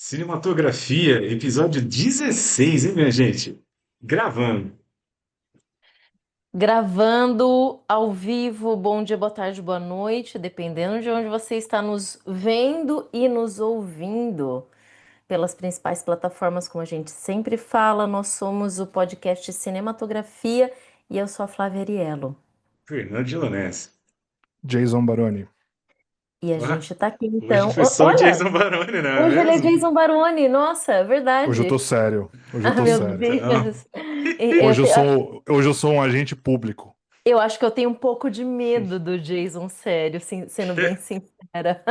Cinematografia, episódio 16, hein, minha gente? Gravando. Gravando ao vivo, bom dia, boa tarde, boa noite, dependendo de onde você está nos vendo e nos ouvindo. Pelas principais plataformas, como a gente sempre fala, nós somos o podcast Cinematografia e eu sou a Flávia Ariello. Fernando Gironese. Jason Baroni. E a Ah, gente tá aqui hoje então. foi só o Olha, Jason Baroni, não é hoje ele é mesmo? Jason Baroni, nossa, é Hoje eu tô verdade. sério. Hoje eu Ah, tô meu sério. Então, Deus. Hoje eu sou um agente público. Eu acho que eu tenho um pouco de medo do Jason sério, sendo bem sincera.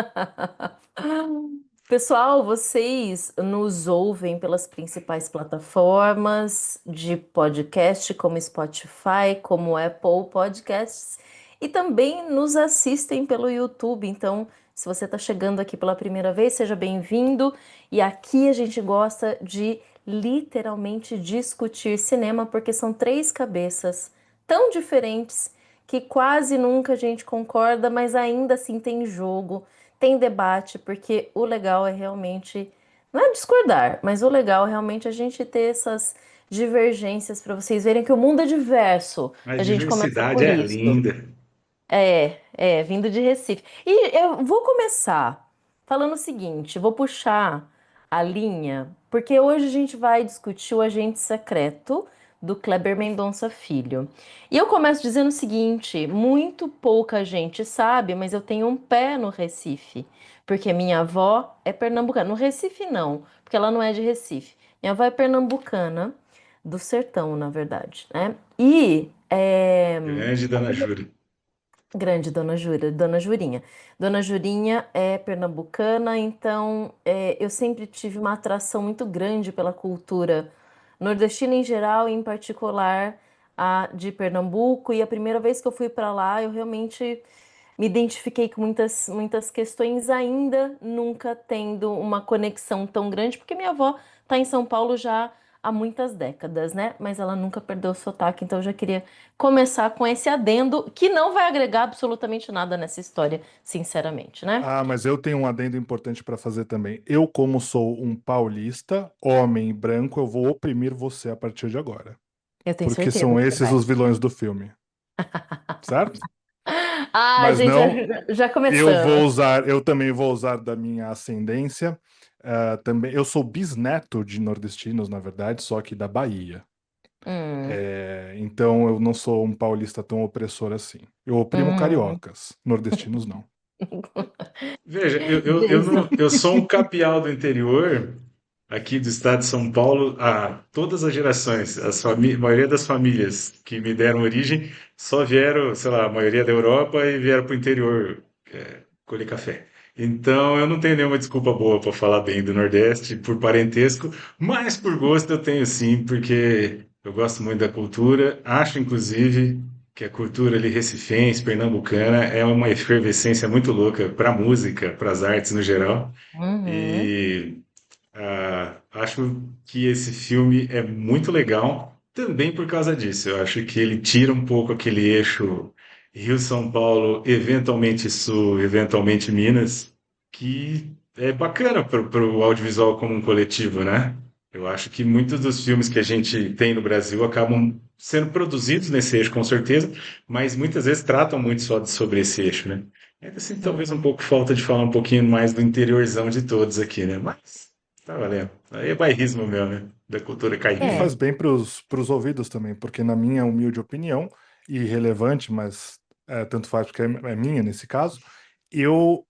Pessoal, vocês nos ouvem pelas principais plataformas de podcast, como Spotify, como Apple Podcasts, e também nos assistem pelo YouTube. Então, se você está chegando aqui pela primeira vez, seja bem-vindo. E aqui a gente gosta de literalmente discutir cinema, porque são três cabeças tão diferentes que quase nunca a gente concorda, mas ainda assim tem jogo, tem debate, porque o legal é realmente, não é discordar, mas o legal é realmente a gente ter essas divergências para vocês verem que o mundo é diverso. a A gente começa diversidade por é isso. linda. Vindo de Recife. E eu vou começar falando o seguinte, vou puxar a linha, porque hoje a gente vai discutir o Agente Secreto do Kleber Mendonça Filho. E eu começo dizendo o seguinte, muito pouca gente sabe, mas eu tenho um pé no Recife, porque minha avó é pernambucana. No Recife não, porque ela não é de Recife. Minha avó é pernambucana, do sertão, na verdade, né? Grande Dona Júlia. Grande Dona Jurinha. Dona Jurinha é pernambucana, então eu sempre tive uma atração muito grande pela cultura nordestina em geral, e em particular a de Pernambuco. E a primeira vez que eu fui para lá, eu realmente me identifiquei com muitas questões, ainda nunca tendo uma conexão tão grande, porque minha avó está em São Paulo já há muitas décadas, né? Mas ela nunca perdeu o sotaque, então eu já queria começar com esse adendo que não vai agregar absolutamente nada nessa história, sinceramente, né? Ah, mas eu tenho um adendo importante para fazer também. Eu, como sou um paulista, homem e branco, eu vou oprimir você a partir de agora. Eu tenho Porque certeza são que você esses vai. os vilões do filme, certo? Ah, Mas gente, já, não, já eu vou começamos. usar, eu também vou usar da minha ascendência. Também, eu sou bisneto de nordestinos, na verdade, só que da Bahia. Hum, Então eu não sou um paulista tão opressor assim. Eu oprimo hum. cariocas, nordestinos não. Veja, Jason. eu sou um capial do interior, aqui do estado de São Paulo, há todas as gerações. A maioria das famílias que me deram origem só vieram, sei lá, a maioria da Europa e vieram para o interior, colher café. Então eu não tenho nenhuma desculpa boa para falar bem do Nordeste por parentesco, mas por gosto eu tenho sim, porque eu gosto muito da cultura. Acho, inclusive, que a cultura ali recifense, pernambucana, é uma efervescência muito louca para a música, para as artes no geral. Uhum. E acho que esse filme é muito legal também por causa disso. Eu acho que ele tira um pouco aquele eixo Rio-São Paulo, eventualmente Sul, eventualmente Minas, que é bacana para o audiovisual como um coletivo, né? Eu acho que muitos dos filmes que a gente tem no Brasil acabam sendo produzidos nesse eixo, com certeza, mas muitas vezes tratam muito só sobre esse eixo, né? Ainda assim, talvez um Uhum. pouco falta de falar um pouquinho mais do interiorzão de todos aqui, né? Mas tá valendo. Aí é bairrismo meu, né? Da cultura E caipira. faz bem pros ouvidos também, porque na minha humilde opinião, e irrelevante, mas tanto faz porque é minha nesse caso, eu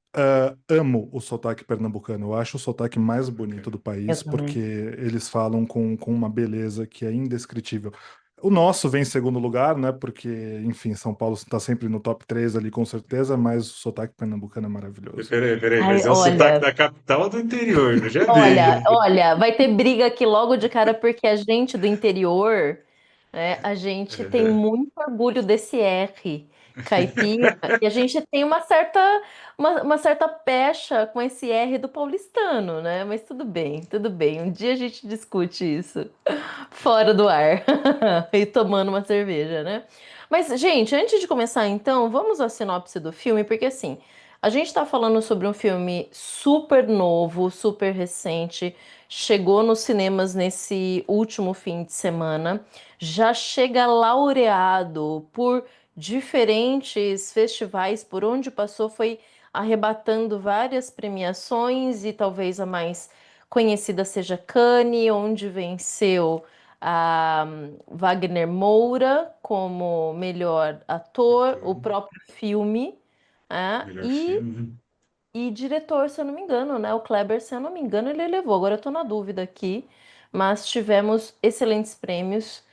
amo o sotaque pernambucano. Eu acho o sotaque mais bonito do Eu país, porque também. eles falam com uma beleza que é indescritível. O nosso vem em segundo lugar, né? Porque, enfim, São Paulo está sempre no top 3 ali, com certeza, mas o sotaque pernambucano é maravilhoso. Peraí, Ai, mas é o sotaque olha, da capital ou do interior? Eu já olha, vi. olha, vai ter briga aqui logo de cara porque a gente do interior, né, a gente tem muito orgulho desse R caipira e a gente tem uma certa pecha com esse R do paulistano, né? Mas tudo bem, tudo bem. Um dia a gente discute isso fora do ar e tomando uma cerveja, né? Mas, gente, antes de começar, então, vamos à sinopse do filme, porque assim. A gente está falando sobre um filme super novo, super recente, chegou nos cinemas nesse último fim de semana, já chega laureado por diferentes festivais por onde passou, foi arrebatando várias premiações e talvez a mais conhecida seja Cannes, onde venceu a Wagner Moura como melhor ator, o Então, próprio filme, melhor e, filme, né? e diretor, se eu não me engano, né? O Kleber, se eu não me engano, ele levou. Agora eu tô na dúvida aqui, mas tivemos excelentes prêmios.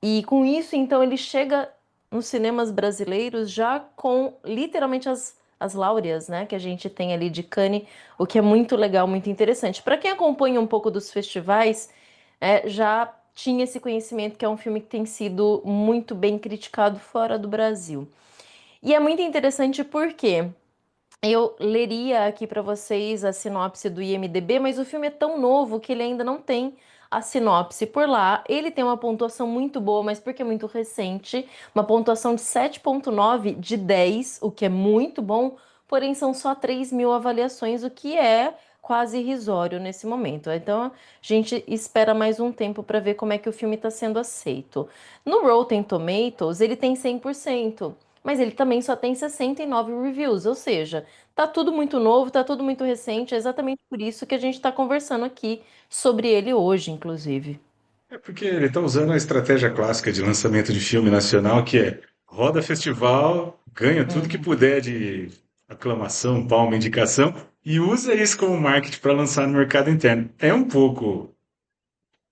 E com isso, então, ele chega nos cinemas brasileiros já com literalmente as láureas, né, que a gente tem ali de Cannes, o que é muito legal, muito interessante. Para quem acompanha um pouco dos festivais, já tinha esse conhecimento que é um filme que tem sido muito bem criticado fora do Brasil. E é muito interessante porque eu leria aqui para vocês a sinopse do IMDb, mas o filme é tão novo que ele ainda não tem a sinopse por lá. Ele tem uma pontuação muito boa, mas porque é muito recente, uma pontuação de 7,9 de 10, o que é muito bom, porém são só 3.000 avaliações, o que é quase irrisório nesse momento. Então a gente espera mais um tempo para ver como é que o filme está sendo aceito. No Rotten Tomatoes, ele tem 100%. Mas ele também só tem 69 reviews, ou seja, tá tudo muito novo, tá tudo muito recente, é exatamente por isso que a gente está conversando aqui sobre ele hoje, inclusive. É porque ele está usando a estratégia clássica de lançamento de filme nacional, que é roda festival, ganha tudo que Uhum. puder de aclamação, palma, indicação, e usa isso como marketing para lançar no mercado interno. É um pouco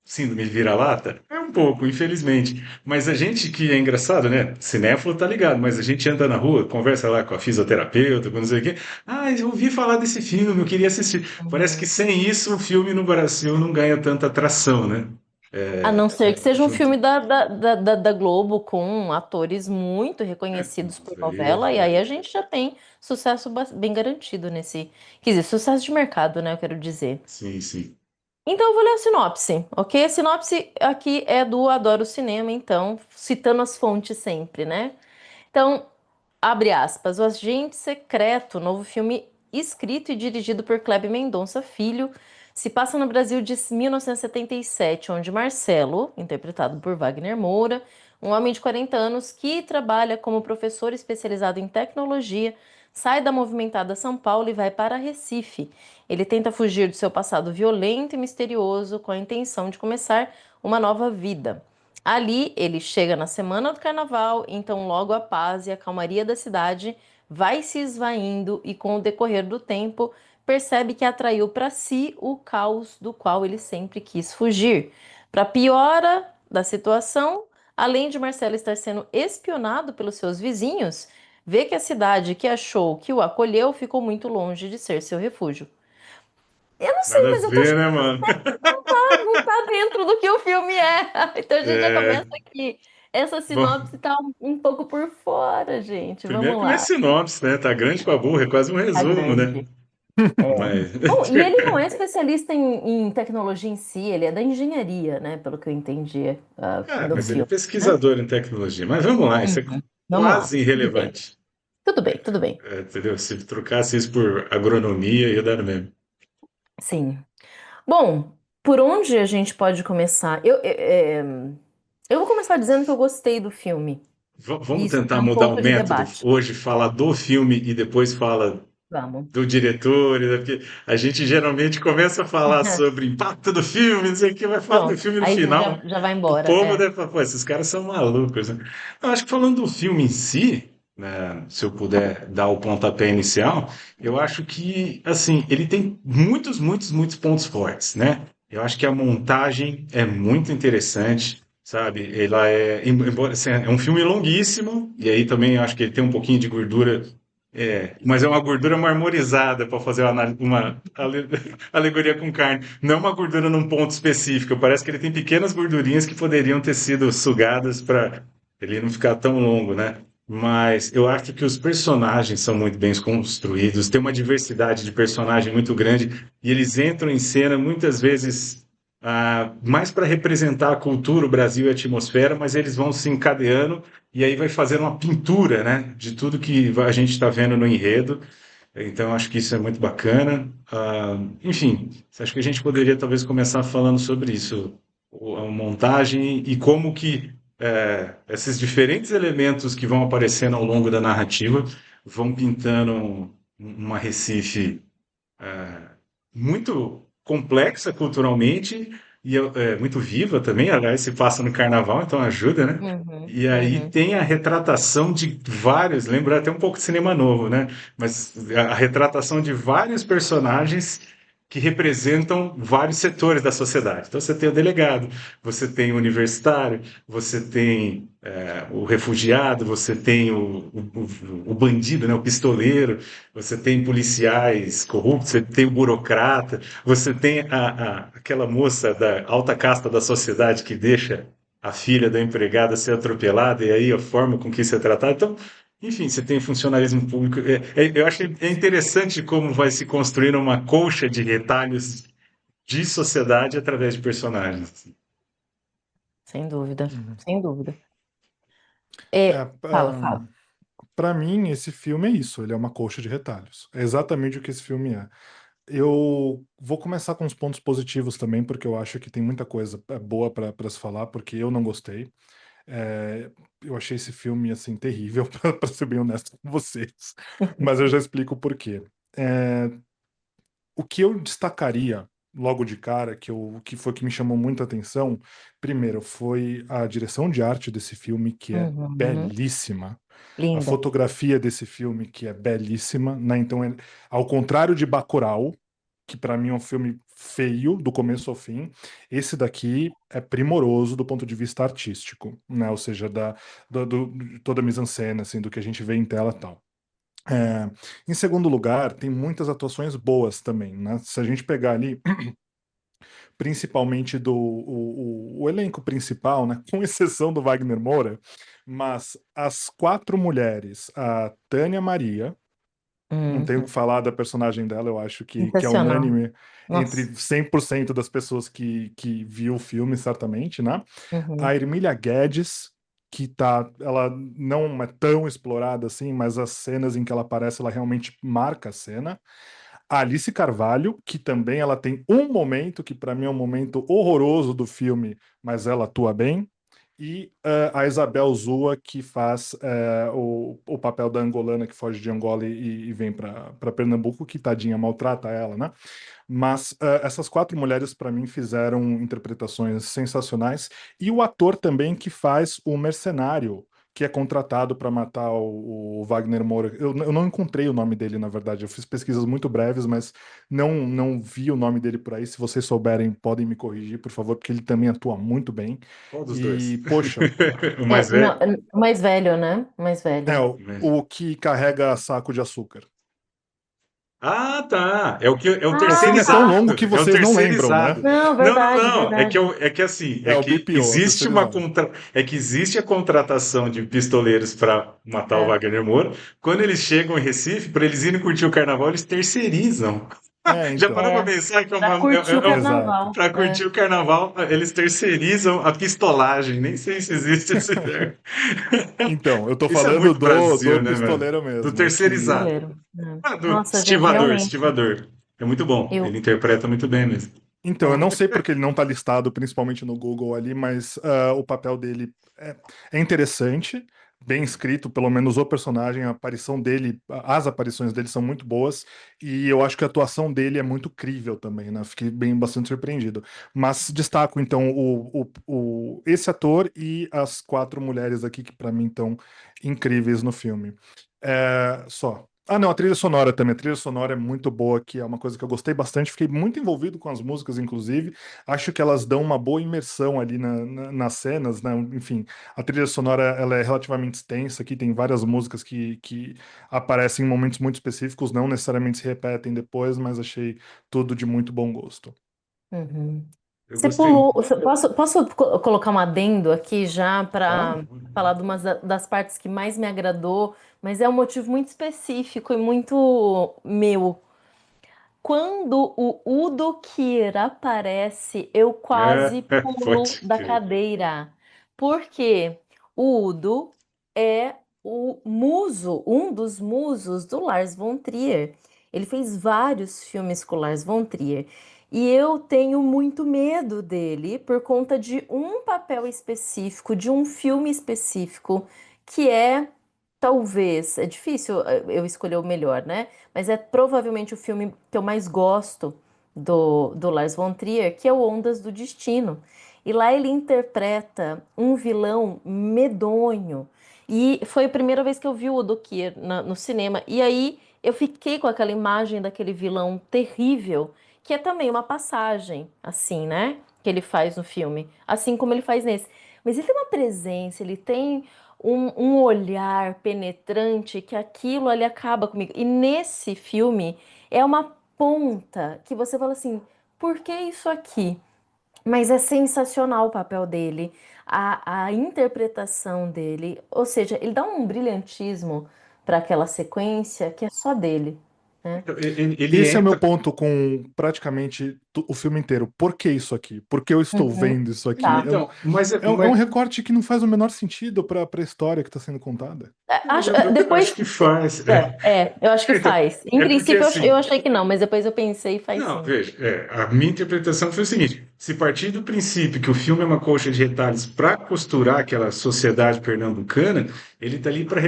síndrome de vira-lata? É um pouco, infelizmente. Mas a gente que é engraçado, né? Cinéfilo tá ligado, mas a gente anda na rua, conversa lá com a fisioterapeuta, com não sei o quê. Ah, eu ouvi falar desse filme, eu queria assistir. Parece que Uhum. sem isso o filme no Brasil não ganha tanta atração, né? A não ser que seja um Junto. filme da Globo com atores muito reconhecidos por Isso aí, novela, e aí a gente já tem sucesso bem garantido nesse. Quer dizer, sucesso de mercado, né? Eu quero dizer. sim, sim. Então eu vou ler a sinopse, ok? A sinopse aqui é do Adoro Cinema, então, citando as fontes sempre, né? Então, abre aspas, O Agente Secreto, novo filme escrito e dirigido por Kleber Mendonça Filho, se passa no Brasil de 1977, onde Marcelo, interpretado por Wagner Moura, um homem de 40 anos que trabalha como professor especializado em tecnologia, sai da movimentada São Paulo e vai para Recife. Ele tenta fugir do seu passado violento e misterioso com a intenção de começar uma nova vida. Ali, ele chega na semana do carnaval, então logo a paz e a calmaria da cidade vai se esvaindo e com o decorrer do tempo percebe que atraiu para si o caos do qual ele sempre quis fugir. Para piora da situação, além de Marcelo estar sendo espionado pelos seus vizinhos, vê que a cidade que achou que o acolheu ficou muito longe de ser seu refúgio. Eu não sei, Nada a mas eu tô ver, achando né, que mano? não tá dentro do que o filme é. Então a gente já começa É, aqui. Essa bom, sinopse tá um pouco por fora, gente. primeiro Vamos que não é lá. sinopse, né? Tá grande pra burro, é quase um Tá resumo, né? grande. É. Mas, Bom, e ele não é especialista em tecnologia em si, ele é da engenharia, né? Pelo que eu entendi, do mas ele é filme, né? pesquisador em tecnologia. Mas vamos lá, isso é Uhum. Vamos lá. quase Tudo bem. irrelevante. Tudo bem, tudo bem. Entendeu? Se trocasse isso por agronomia, ia dar no mesmo. Sim. Bom, por onde a gente pode começar? Eu vou começar dizendo que eu gostei do filme. Vamos Isso é tentar um mudar o ponto de método. debate. Hoje fala do filme e depois fala Vamos. do diretor, né? Porque a gente geralmente começa a falar sobre o impacto do filme, não sei o que, vai falar do Pronto. filme no Aí final. já vai O embora. povo É. deve falar, pô, esses caras são malucos, né? Eu acho que falando do filme em si, né, se eu puder dar o pontapé inicial, eu acho que, assim, ele tem muitos, muitos, muitos pontos fortes, né? Eu acho que a montagem é muito interessante, sabe? Ela embora, assim, é um filme longuíssimo, e aí também eu acho que ele tem um pouquinho de gordura mas é uma gordura marmorizada para fazer uma alegoria com carne. Não é uma gordura num ponto específico. Parece que ele tem pequenas gordurinhas que poderiam ter sido sugadas para ele não ficar tão longo, né? Mas eu acho que os personagens são muito bem construídos, tem uma diversidade de personagem muito grande e eles entram em cena muitas vezes mais para representar a cultura, o Brasil e a atmosfera, mas eles vão se encadeando e aí vai fazendo uma pintura, né, de tudo que a gente está vendo no enredo. Então, acho que isso é muito bacana. Enfim, acho que a gente poderia talvez começar falando sobre isso, a montagem e como que esses diferentes elementos que vão aparecendo ao longo da narrativa vão pintando uma Recife muito complexa culturalmente e muito viva também. Aliás, se passa no carnaval, então ajuda, né? Uhum, E aí uhum. tem a retratação de vários, lembra até um pouco de cinema novo, né? Mas a retratação de vários personagens que representam vários setores da sociedade. Então você tem o delegado, você tem o universitário, você tem o refugiado, você tem o bandido, né? O pistoleiro, você tem policiais corruptos, você tem o burocrata, você tem aquela moça da alta casta da sociedade que deixa a filha da empregada ser atropelada e aí a forma com que isso é tratado. Então, enfim, você tem funcionalismo público. Eu acho interessante como vai se construindo uma colcha de retalhos de sociedade através de personagens. Sem dúvida, Uhum. sem dúvida. É, Fala. para mim, esse filme é isso, ele é uma colcha de retalhos. É exatamente o que esse filme é. Eu vou começar com os pontos positivos também, porque eu acho que tem muita coisa boa para se falar, porque eu não gostei. Eu achei esse filme assim terrível, para ser bem honesto com vocês. Mas eu já explico o porquê. É, o que eu destacaria logo de cara, que foi que me chamou muita atenção, primeiro foi a direção de arte desse filme, que é Uhum. belíssima. A Linda. fotografia desse filme, que é belíssima, né? Então, ao contrário de Bacurau, que para mim é um filme feio do começo ao fim, esse daqui é primoroso do ponto de vista artístico, né? Ou seja, de toda a mise-en-scène, assim, do que a gente vê em tela e tal. É, em segundo lugar, tem muitas atuações boas também, né? Se a gente pegar ali, principalmente o elenco principal, né? Com exceção do Wagner Moura, mas as quatro mulheres, a Tânia Maria, não tenho o que Uhum. falar da personagem dela, eu acho que é Sensacional. unânime Nossa. entre 100% das pessoas que viu o filme, certamente, né? A Uhum. Ermília Guedes, ela não é tão explorada assim, mas as cenas em que ela aparece, ela realmente marca a cena. A Alice Carvalho, que também ela tem um momento que para mim é um momento horroroso do filme, mas ela atua bem. E a Isabel Zua, que faz o papel da angolana que foge de Angola e vem para Pernambuco, que tadinha maltrata ela, né? Mas essas quatro mulheres, para mim, fizeram interpretações sensacionais. E o ator também que faz o mercenário, que é contratado para matar o Wagner Moura. Eu não encontrei o nome dele, na verdade. Eu fiz pesquisas muito breves, mas não vi o nome dele por aí. Se vocês souberem, podem me corrigir, por favor, porque ele também atua muito bem. Qual dos dois? E, poxa, O mais Não, velho? mais velho, né? Mais é velho. o que carrega saco de açúcar. Ah, tá. É o O filme é tão Ah, longo terceirizado. que É o vocês não lembram, né? terceirizado. não, Não, não, verdade, não. verdade. É que assim, É o BPO, o terceirizado. é que existe a contratação de pistoleiros para matar o É, Wagner Moura. Quando eles chegam em Recife, para eles irem curtir o carnaval, eles terceirizam. Já parou Então, para é. pensar que Pra curtir o exato. carnaval. para É. curtir o carnaval, eles terceirizam a pistolagem. Nem sei se existe esse termo. Então, eu tô Isso é falando muito do Brasil, né, velho? pistoleiro Do mesmo, que... terceirizado. Pistoleiro. É. Ah, do Nossa, gente, estivador, realmente. estivador. É muito bom. Ele Eu, interpreta muito bem mesmo. Então, eu é. não sei porque ele não tá listado, principalmente no Google ali, mas o papel dele é interessante, bem escrito, pelo menos o personagem, a aparição dele, as aparições dele são muito boas, e eu acho que a atuação dele é muito crível também, né? Fiquei bastante surpreendido. Mas destaco, então, esse ator e as quatro mulheres aqui que para mim estão incríveis no filme. Só. Ah, não, a trilha sonora também. A trilha sonora é muito boa, que é uma coisa que eu gostei bastante. Fiquei muito envolvido com as músicas, inclusive. Acho que elas dão uma boa imersão ali nas cenas, né? Enfim, a trilha sonora ela é relativamente extensa aqui, tem várias músicas que aparecem em momentos muito específicos, não necessariamente se repetem depois, mas achei tudo de muito bom gosto. Uhum. Eu Você gostei. pulou. Posso colocar um adendo aqui já Claro. para falar de uma das partes que mais me agradou, mas é um motivo muito específico e muito meu. Quando o Udo Kier aparece, eu quase pulo Pode da crer. cadeira. Porque o Udo é o muso, um dos musos do Lars von Trier. Ele fez vários filmes com o Lars von Trier. E eu tenho muito medo dele por conta de um papel específico, de um filme específico, que é, talvez, é difícil eu escolher o melhor, né? Mas é provavelmente o filme que eu mais gosto do Lars von Trier, que é o Ondas do Destino. E lá ele interpreta um vilão medonho. E foi a primeira vez que eu vi o Odokier no cinema. E aí eu fiquei com aquela imagem daquele vilão terrível, que é também uma passagem, assim, né? Que ele faz no filme. Assim como ele faz nesse. Mas ele tem uma presença, ele tem um olhar penetrante que aquilo ali acaba comigo. E nesse filme é uma ponta que você fala assim: por que isso aqui? Mas é sensacional o papel dele, a interpretação dele, ou seja, ele dá um brilhantismo para aquela sequência que é só dele, né? Então, ele Esse é o meu entra. ponto com praticamente o filme inteiro. Por que isso aqui? Por que eu estou Uhum. vendo isso aqui? Tá. Então, mas, É um recorte que não faz o menor sentido para a história que está sendo contada. Acho, eu acho depois, que faz. eu acho que Então, faz. Em é porque princípio, eu assim. achei que não, mas depois eu pensei e faz Não, sim. veja, a minha interpretação foi o seguinte: se partir do princípio que o filme é uma colcha de retalhos para costurar aquela sociedade pernambucana, ele está ali para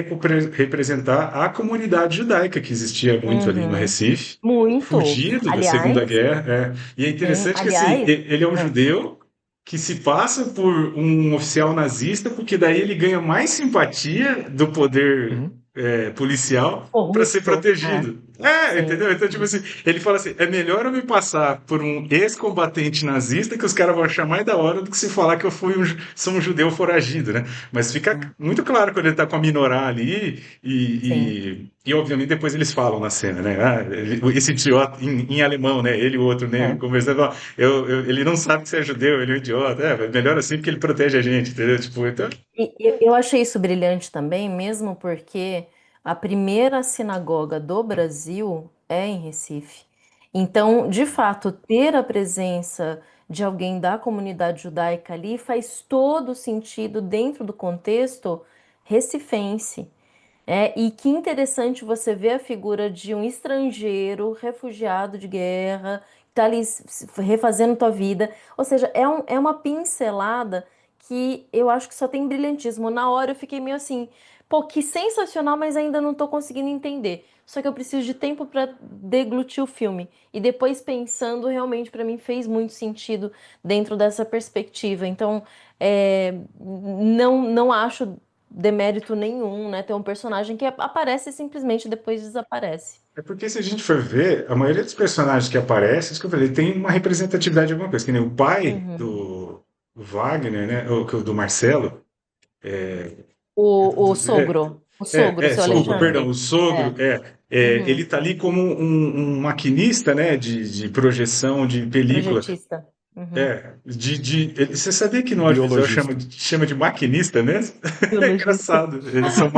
representar a comunidade judaica que existia muito ali no Uhum. Recife, Muito. fugido da Segunda Aliás, Guerra. E é sim, interessante que assim, aliás, ele é um ah, judeu que se passa por um oficial nazista, porque daí ele ganha mais simpatia do poder Uhum. policial para ser corrupto. protegido. Sim, Entendeu? Então, tipo sim. assim, ele fala assim: é melhor eu me passar por um ex-combatente nazista que os caras vão achar mais da hora do que se falar que eu sou um judeu foragido, né? Mas fica Sim, muito claro quando ele tá com a Minorá ali sim. e obviamente depois eles falam na cena, né? Esse idiota em alemão, né? Ele e o outro negro É. conversando, ó, ele não sabe que você é judeu, ele é um idiota. É melhor assim porque ele protege a gente, entendeu? Tipo, então, E eu achei isso brilhante também, mesmo porque a primeira sinagoga do Brasil é em Recife. Então, de fato, ter a presença de alguém da comunidade judaica ali faz todo sentido dentro do contexto recifense. E que interessante você ver a figura de um estrangeiro, refugiado de guerra, que está ali refazendo tua vida. Ou seja, é uma pincelada que eu acho que só tem brilhantismo. Na hora eu fiquei meio assim, pô, que sensacional, mas ainda não estou conseguindo entender. Só que eu preciso de tempo para deglutir o filme. E depois pensando, realmente para mim fez muito sentido dentro dessa perspectiva. Então, não acho demérito nenhum, né? Ter um personagem que aparece e simplesmente depois desaparece. é porque se a gente for ver, a maioria dos personagens que aparecem, isso que eu falei, tem uma representatividade de alguma coisa. Que nem o pai Uhum. do Wagner, né? Do Marcelo, O do Zé. sogro, o sogro, seu Desculpa, perdão, Alexandre. o sogro, É. Uhum. ele tá ali como um maquinista, né? De projeção de película. Projetista. Uhum. Você sabia que no audiovisual Biologista. chama de maquinista mesmo? É Biologista. engraçado. Eles são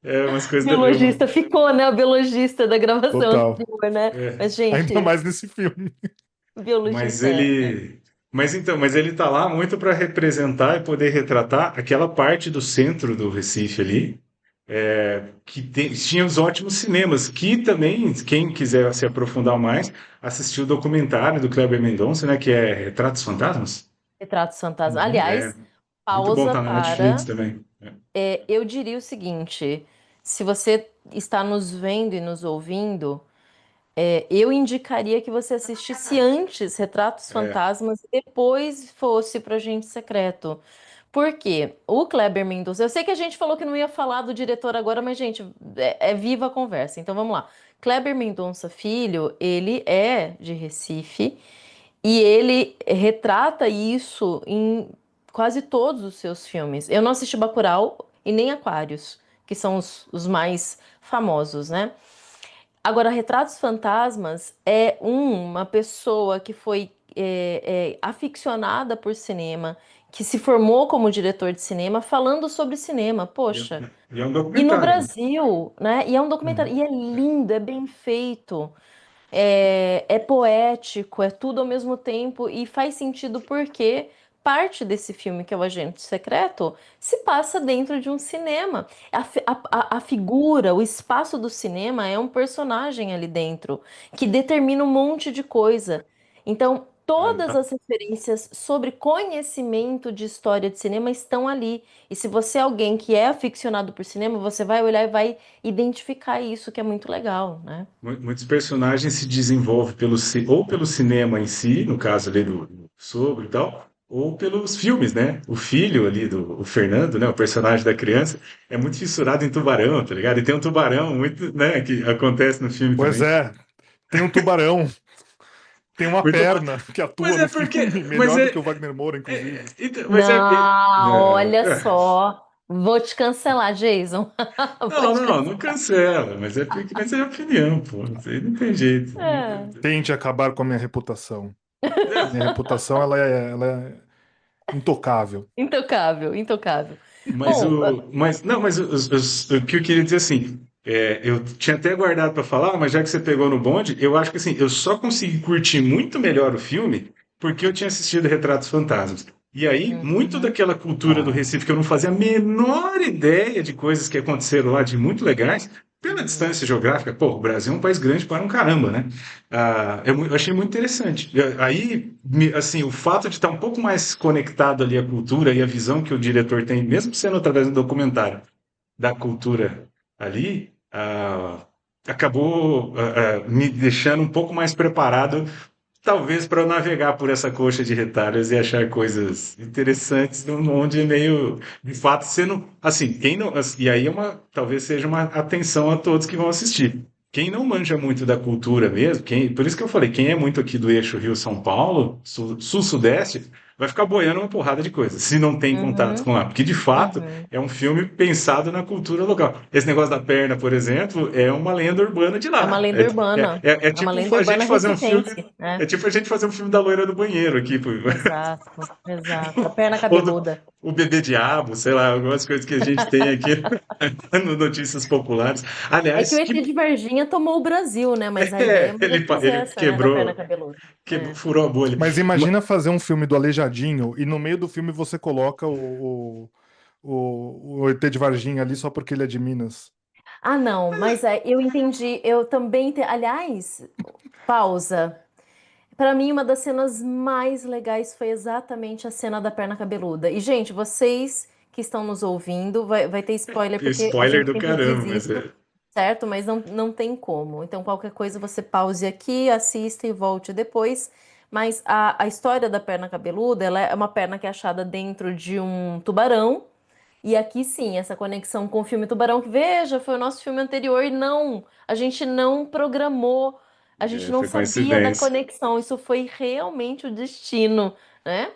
É. umas coisas da. Biologista ficou, né? O biologista da gravação Total. anterior, né? É, Mas, Ainda gente, mais nesse filme. Mas biologista é. ele. Mas ele tá lá muito para representar e poder retratar aquela parte do centro do Recife ali, tinha os ótimos cinemas, que também, quem quiser se aprofundar mais, assistiu o documentário do Kleber Mendonça, né, que é Retratos Fantasmas. Retratos Fantasma. Uhum. É, Aliás, muito bom, pausa tá na Netflix para. também. Eu diria o seguinte: se você está nos vendo e nos ouvindo, eu indicaria que você assistisse antes Retratos É, Fantasmas e depois fosse para Agente Secreto. Por quê? O Kleber Mendonça. Eu sei que a gente falou que não ia falar do diretor agora, mas, gente, é viva a conversa. Então vamos lá. Kleber Mendonça Filho, ele é de Recife e ele retrata isso em quase todos os seus filmes. Eu não assisti Bacurau e nem Aquários, que são os mais famosos, né? Agora, Retratos Fantasmas é uma pessoa que foi aficionada por cinema, que se formou como diretor de cinema, falando sobre cinema. e é, Poxa, e é um e no documentário, né? Brasil, né? E é um documentário, Uhum. e é lindo, é bem feito, é poético, é tudo ao mesmo tempo, e faz sentido por quê? parte desse filme, que é o Agente Secreto, se passa dentro de um cinema. A figura, o espaço do cinema é um personagem ali dentro, que determina um monte de coisa. Então, todas Ah, as referências sobre conhecimento de história de cinema estão ali. E se você é alguém que é aficionado por cinema, você vai olhar e vai identificar isso, que é muito legal, né? Muitos personagens se desenvolvem ou pelo cinema em si, no caso ali do sogro e tal, ou pelos filmes, né? O filho ali o Fernando, né? O personagem da criança, é muito fissurado em tubarão, tá ligado? E tem um tubarão muito, né? Que acontece no filme Pois também. é, tem um tubarão, tem uma Muito... perna que Mas atua é no porque... filme, Mas melhor do é... que o Wagner Moura, inclusive. então, mas Não, olha é, só. Vou te cancelar, Jason. Vou não, te não, não cancelar. cancela, mas é opinião, pô. Isso aí não tem jeito. É. Tente acabar com a minha reputação. Minha reputação, ela é intocável. Intocável, intocável. Mas Bom, o que eu queria dizer assim, eu tinha até guardado para falar, mas já que você pegou no bonde, eu acho que assim, eu só consegui curtir muito melhor o filme porque eu tinha assistido Retratos Fantasmas. E aí, muito uhum, daquela cultura do Ah, Recife que eu não fazia a menor ideia de coisas que aconteceram lá de muito legais, pela uhum. distância geográfica, pô, o Brasil é um país grande para um caramba, né? Eu achei muito interessante. Aí, assim, o fato de estar um pouco mais conectado ali à cultura e à visão que o diretor tem, mesmo sendo através do documentário, da cultura ali, acabou me deixando um pouco mais preparado, talvez para navegar por essa coxa de retalhos e achar coisas interessantes, onde é meio, de fato, sendo, assim, quem não, e aí talvez seja uma atenção a todos que vão assistir. Quem não manja muito da cultura mesmo, por isso que eu falei, quem é muito aqui do eixo Rio-São Paulo, sul-sudeste, vai ficar boiando uma porrada de coisas, se não tem contato Uhum, com lá. Porque, de fato, uhum. é um filme pensado na cultura local. Esse negócio da perna, por exemplo, é uma lenda urbana de É uma lá. lenda urbana. É É uma tipo lenda a gente urbana fazer um filme. recifense, É né? tipo a gente fazer um filme da loira do banheiro aqui, pô. Exato, exato. A perna Ou cabeluda. o bebê diabo, sei lá, algumas coisas que a gente tem aqui no Notícias Populares. É que Aliás, o ET de Varginha tomou o Brasil, né? Mas a ideia mais ou menos ele essa, né? Da perna quebrou, cabeluda. É. furou a bolha. mas imagina fazer um filme do Aleijadinho e no meio do filme você coloca o ET de Varginha ali só porque ele é de Minas. Ah, não, mas eu entendi. Eu também. Aliás, pausa. Pra mim, uma das cenas mais legais foi exatamente a cena da perna cabeluda. E, gente, vocês que estão nos ouvindo, vai ter spoiler, porque a Spoiler gente do sempre diz caramba, mas isso, certo? Mas não tem como. Então, qualquer coisa, você pause aqui, assista e volte depois. Mas a história da perna cabeluda, ela é uma perna que é achada dentro de um tubarão. E aqui sim, essa conexão com o filme Tubarão, que veja, foi o nosso filme anterior e não, a gente não programou, a gente não foi sabia da coincidência. conexão, isso foi realmente o destino, né?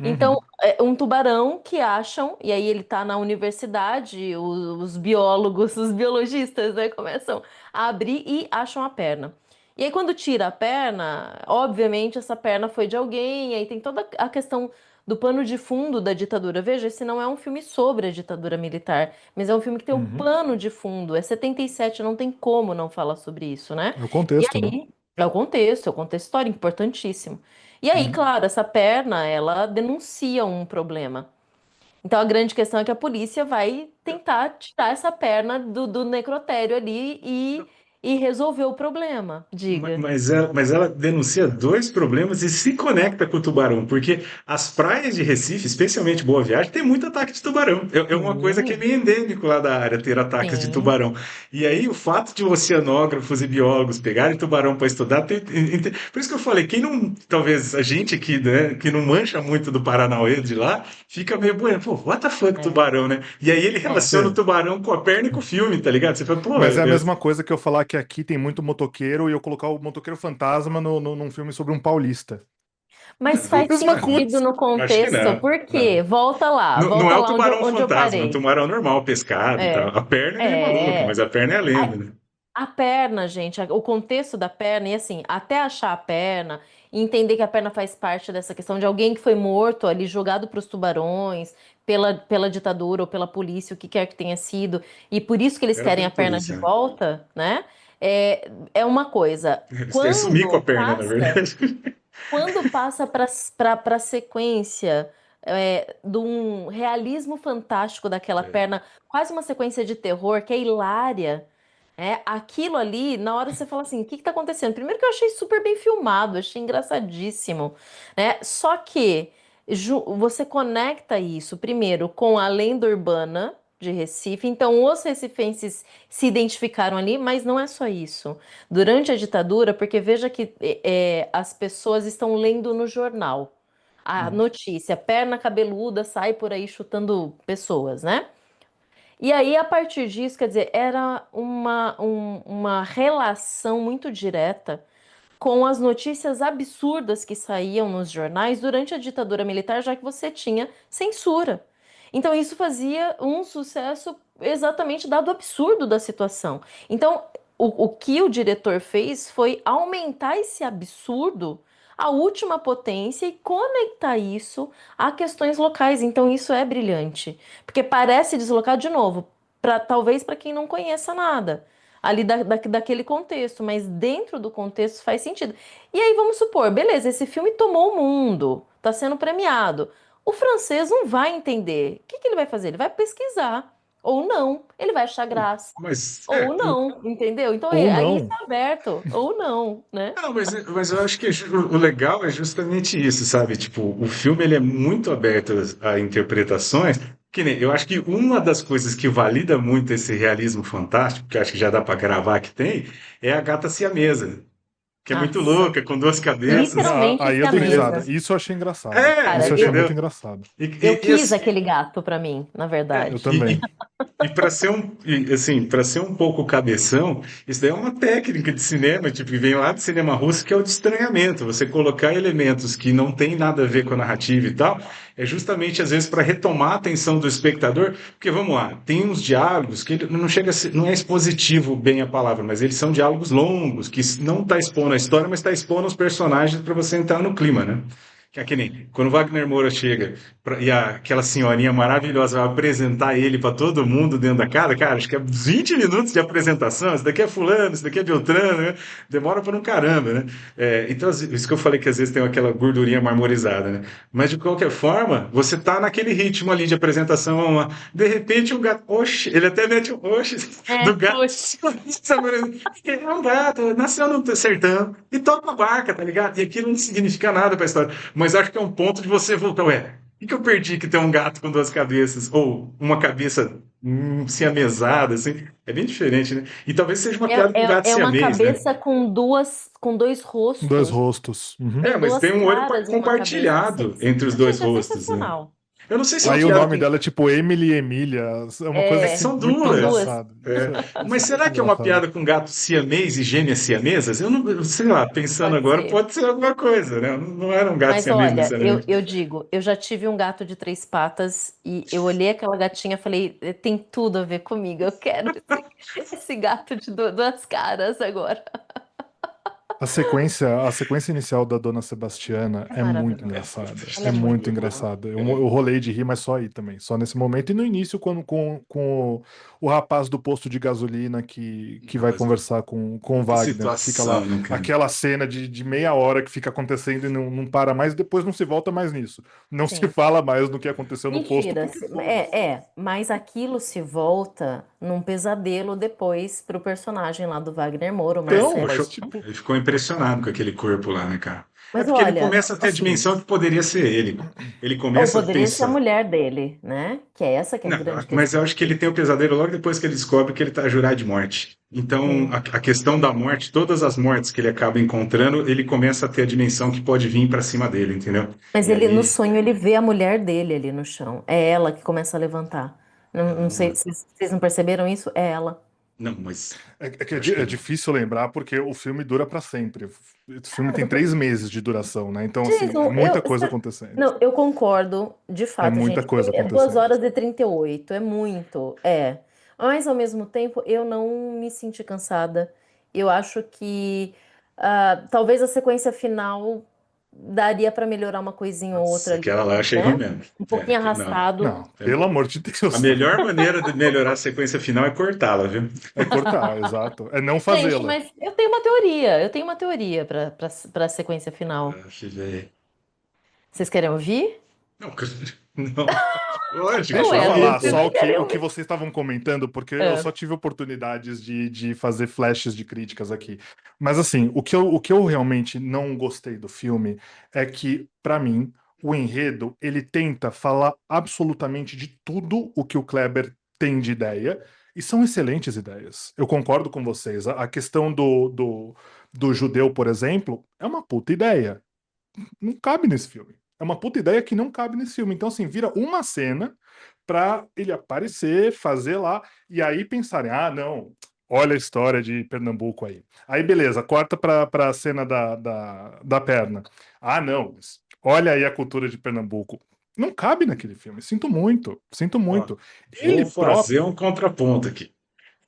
Então, Uhum. é um tubarão que acham, e aí ele tá na universidade, os biólogos, os biologistas, né, começam a abrir e acham a perna. E aí, quando tira a perna, obviamente essa perna foi de alguém, e aí tem toda a questão do pano de fundo da ditadura. Veja, esse não é um filme sobre a ditadura militar, mas é um filme que tem o Uhum. pano de fundo. É 77, não tem como não falar sobre isso, né? É o E contexto, né? aí, é o contexto histórico importantíssimo. E aí, Uhum. claro, essa perna, ela denuncia um problema. Então, a grande questão é que a polícia vai tentar tirar essa perna do necrotério ali e resolver o problema. Diga. Mas ela denuncia dois problemas e se conecta com o tubarão, porque as praias de Recife, especialmente Boa Viagem, tem muito ataque de tubarão. É uma coisa que é Sim, meio endêmico lá da área, ter ataques de sim. tubarão. E aí o fato de oceanógrafos e biólogos pegarem tubarão para estudar, por isso que eu falei, quem não, talvez a gente aqui, né, que não mancha muito do Paranauê de lá, fica meio bueno, pô, what the fuck É, tubarão, né? E aí ele é. relaciona o É. tubarão com a perna e com o filme, tá ligado? Você fala, pô, Mas é a mesma coisa que eu falar que aqui tem muito motoqueiro e eu colocar o motoqueiro fantasma num filme sobre um paulista. Mas faz Mesma sentido coisa. no acho que contexto, não, por não. quê? Volta lá, Não, não volta é o lá tubarão onde eu fantasma, é o parei. tubarão normal, pescado e tal. É, A perna é meio maluca, mas é. a perna é a lenda, A, né? a perna, gente, o contexto da perna, e assim, até achar a perna, e entender que a perna faz parte dessa questão de alguém que foi morto ali, jogado para os tubarões, pela ditadura ou pela polícia, o que quer que tenha sido, e por isso que eles Era querem pela a perna de polícia, né? volta, né? É uma coisa. Ele sumiu com a Quando perna, na passa verdade. Quando passa para a sequência de um realismo fantástico daquela É. perna, quase uma sequência de terror que é hilária. Aquilo ali, na hora você fala assim, o que que tá acontecendo? Primeiro que eu achei super bem filmado, achei engraçadíssimo, né? Só que você conecta isso primeiro com a lenda urbana de Recife, então os recifenses se identificaram ali, mas não é só isso. Durante a ditadura, porque veja que as pessoas estão lendo no jornal a Hum. notícia, perna cabeluda sai por aí chutando pessoas, né? E aí, a partir disso, quer dizer, era uma relação muito direta com as notícias absurdas que saíam nos jornais durante a ditadura militar, já que você tinha censura. Então, isso fazia um sucesso exatamente dado o absurdo da situação. Então, o que o diretor fez foi aumentar esse absurdo à última potência e conectar isso a questões locais. Então, isso é brilhante, porque parece deslocado de novo, talvez para quem não conheça nada ali daquele contexto, mas dentro do contexto faz sentido. E aí vamos supor, beleza, esse filme tomou o mundo, está sendo premiado. O francês não vai entender. O que que ele vai fazer? Ele vai pesquisar. Ou não. Ele vai achar graça. Mas, Ou não, entendeu? Então Ou aí não. está aberto. Ou não, né? não, mas eu acho que o legal é justamente isso, sabe? Tipo, o filme ele é muito aberto a interpretações. Que nem, eu acho que uma das coisas que valida muito esse realismo fantástico, que eu acho que já dá para gravar que tem, é a gata siamesa, que é muito Nossa. louca, com duas cabeças. Literalmente Aí eu dou risada. siamesa. Isso eu achei engraçado. É, Isso Cara, eu achei eu, muito entendeu? engraçado. E, eu e, e, quis assim, aquele gato pra mim, na Eu verdade. também. para ser assim, para ser um pouco cabeção, isso daí é uma técnica de cinema, tipo, que vem lá do cinema russo, que é o de estranhamento. Você colocar elementos que não tem nada a ver com a narrativa e tal, é justamente às vezes para retomar a atenção do espectador, porque vamos lá, tem uns diálogos que não chega a ser, não é expositivo bem a palavra, mas eles são diálogos longos, que não está expondo a história, mas está expondo os personagens para você entrar no clima, né? Que nem quando Wagner Moura chega e aquela senhorinha maravilhosa vai apresentar ele para todo mundo dentro da casa, cara, acho que é 20 minutos de apresentação. Esse daqui é Fulano, esse daqui é Beltrano, né? Demora para um caramba, né? Então, isso que eu falei que às vezes tem aquela gordurinha marmorizada, né? Mas de qualquer forma, você tá naquele ritmo ali de apresentação, vamos lá. De repente, o gato, oxe, ele até mete o oxe do gato. Poxa. É um gato, nasceu no sertão e toca uma barca, tá ligado? E aquilo não significa nada pra história. Mas acho que é um ponto de você voltar, ué, o que eu perdi que tem um gato com duas cabeças? Ou uma cabeça siamesada, assim? É bem diferente, né? E talvez seja uma É, piada com gato é uma siamês, né? cabeça com dois Dois rostos. rostos. Uhum. Tem Mas tem duas um olho caras em uma cabeça. compartilhado entre os dois Gente, é rostos, né? sensacional. Eu não sei se é uma Aí o piada nome com. dela é tipo Emily e Emília. É uma coisa assim São muito São duas. duas. engraçada. Isso Mas é muito será que é uma engraçado. piada com gato siamês e gêmeas siamesas? Eu não sei lá, pensando Pode agora, ser. pode ser alguma coisa, né? Não era um gato Mas siamês olha, eu, necessariamente. eu digo, eu já tive um gato de três patas e eu olhei aquela gatinha e falei, tem tudo a ver comigo. Eu quero esse gato de duas caras agora. A sequência inicial da Dona Sebastiana É é muito maravilhosa. engraçada. Ela É é muito muito boa. engraçada. Eu rolei de rir, mas só aí também. Só nesse momento. E no início, quando, com o rapaz do posto de gasolina que vai Nossa, conversar com o que Wagner, que fica lá, situação, né, cara? aquela cena de meia hora que fica acontecendo e não para mais, depois não se volta mais nisso. Não se Sim. fala mais no que aconteceu no posto, Mentira, porque foda-se. mas aquilo se volta num pesadelo depois pro personagem lá do Wagner Moura, o Então, Marcelo. mas Poxa, tipo, ele ficou impressionado com aquele corpo lá, né, cara? É Mas porque ele olha, começa a ter a assim, dimensão que poderia ser ele. Ele ou começa a poderia ser a pensar. mulher dele, né? Que é essa que é a Não, grande mas eu questão acho que ele aqui. tem o pesadelo logo depois que ele descobre que ele está jurado de morte. Então, Sim. a questão da morte, todas as mortes que ele acaba encontrando, ele começa a ter a dimensão que pode vir para cima dele, entendeu? Mas E ele, no aí, sonho, ele vê a mulher dele ali no chão. É ela que começa a levantar. Não sei caramba. se vocês não perceberam isso. É ela. Não, mas é acho que é difícil lembrar porque o filme dura pra sempre. O filme tem 3 meses de duração, né? Então, assim, é Jason, muita coisa acontecendo. não, eu concordo, de É fato, muita gente. O filme coisa é 2 acontecendo. horas e 38, é muito, é. Mas, ao mesmo tempo, eu não me senti cansada. Eu acho que talvez a sequência final daria para melhorar uma coisinha ou outra nossa, ali, aquela lá eu achei ruim né? mesmo. Um pouquinho Não. arrastado. Não, pelo amor de A Deus, melhor maneira de melhorar a sequência final é cortá-la, viu? é cortar, exato. É não Gente, fazê-la. mas eu tenho uma teoria para a sequência final. Ah, filho, Vocês querem ouvir? Não, não, lógico, Deixa Não eu é, às vezes falar você óbvio. só não o que, quer. o que vocês estavam comentando, porque eu É. só tive oportunidades de fazer flashes de críticas aqui. Mas assim, o que eu realmente não gostei do filme é que, pra mim, o enredo, ele tenta falar absolutamente de tudo o que o Kleber tem de ideia, e são excelentes ideias. Eu concordo com vocês. A questão do judeu, por exemplo, é uma puta ideia. Não cabe nesse filme. É uma puta ideia que não cabe nesse filme. Então, assim, vira uma cena pra ele aparecer, fazer lá, e aí pensarem, ah, não, olha a história de Pernambuco aí. Aí, beleza, corta pra cena da perna. Ah, não, mas olha aí a cultura de Pernambuco. Não cabe naquele filme. Sinto muito, sinto Ó, muito. Ele vou fazer próprio. um contraponto aqui.